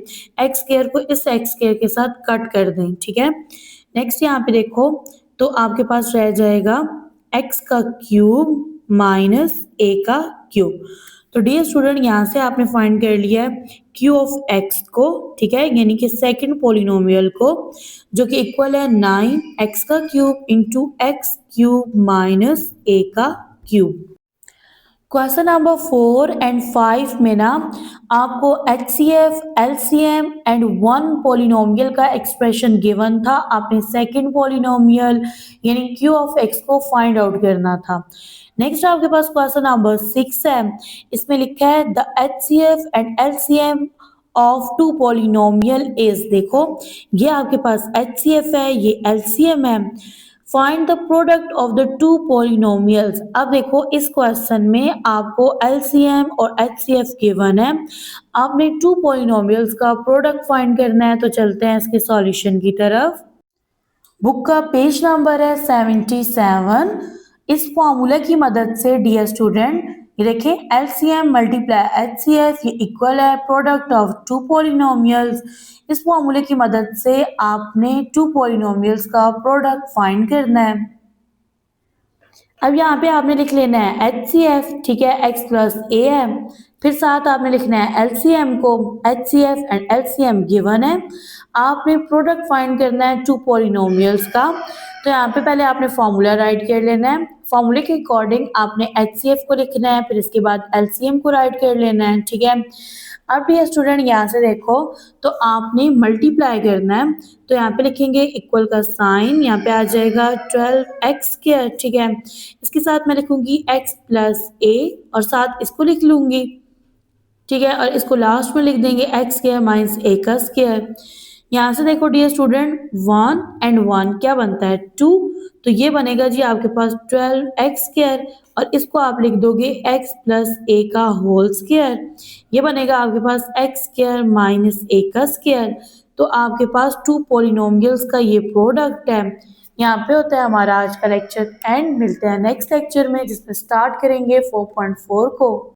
एक्स स्क्वायर को इस एक्स स्क्वायर के साथ कट कर दें, ठीक है। नेक्स्ट यहाँ पे देखो तो आपके पास रह जाएगा x का क्यूब माइनस ए का क्यूब। तो डियर स्टूडेंट यहाँ से आपने फाइंड कर लिया है Q ऑफ x को, ठीक है, यानी कि सेकंड पोलिनोमियल को, जो कि इक्वल है 9x का cube into X cube minus A का क्यूब। क्वेश्चन नंबर 4 एंड 5 में ना आपको HCF, LCM and one polynomial का एक्सप्रेशन गिवन था, आपने सेकंड पोलिनोमियल यानी Q ऑफ x को फाइंड आउट करना था। नेक्स्ट आपके पास क्वेश्चन नंबर 6 है, इसमें लिखा है the HCF and LCM of two polynomial is. देखो ये आपके पास HCF है, ये LCM है। Find the product of the two polynomials. अब देखो इस क्वेश्चन में आपको LCM और HCF गिवन है, आपने टू पोलिनोमियल्स का प्रोडक्ट फाइंड करना है। तो चलते हैं इसके सॉल्यूशन की तरफ। बुक का पेज नंबर है 77। इस फॉर्मूला की मदद से डियर स्टूडेंट ये देखें LCM मल्टीप्लाई HCF ये इक्वल है प्रोडक्ट ऑफ टू पोलिनोमियल्स। इस फॉर्मूले की मदद से आपने टू पोलिनोमियल्स का प्रोडक्ट फाइंड करना है। अब यहाँ पे आपने लिख लेना है HCF, ठीक है, x प्लस ए है। फिर साथ आपने लिखना है LCM को, HCF एंड LCM गिवन है, आपने प्रोडक्ट फाइंड करना है टू पोलिनोमियल्स का। तो यहाँ पे पहले आपने फॉर्मूला राइट कर लेना है, फॉर्मूले के अकॉर्डिंग आपने HCF को लिखना है, फिर इसके बाद LCM को राइट कर लेना है, ठीक है। अब ये स्टूडेंट यहाँ से देखो तो आपने मल्टीप्लाई करना है, तो यहाँ पे लिखेंगे इक्वल का साइन, यहाँ पे आ जाएगा 12x स्क्वायर, ठीक है। इसके साथ मैं लिखूंगी x प्लस ए और साथ इसको लिख लूंगी, ठीक है, और इसको लास्ट में लिख देंगे x स्क्वायर माइनस ए का स्क्वायर। यहाँ से देखो डियर स्टूडेंट 1 एंड 1 क्या बनता है 2, तो ये बनेगा जी आपके पास 12x² और इसको आप लिख दोगे x प्लस a का होल स्क्वायर। ये बनेगा आपके पास x² माइनस a का स्क्वायर। तो आपके पास टू पॉलिनोमियल्स का ये प्रोडक्ट है। यहाँ पे होता है हमारा आज का लेक्चर एंड। मिलते हैं नेक्स्ट लेक्चर में जिसमें स्टार्ट करेंगे 4.4 को।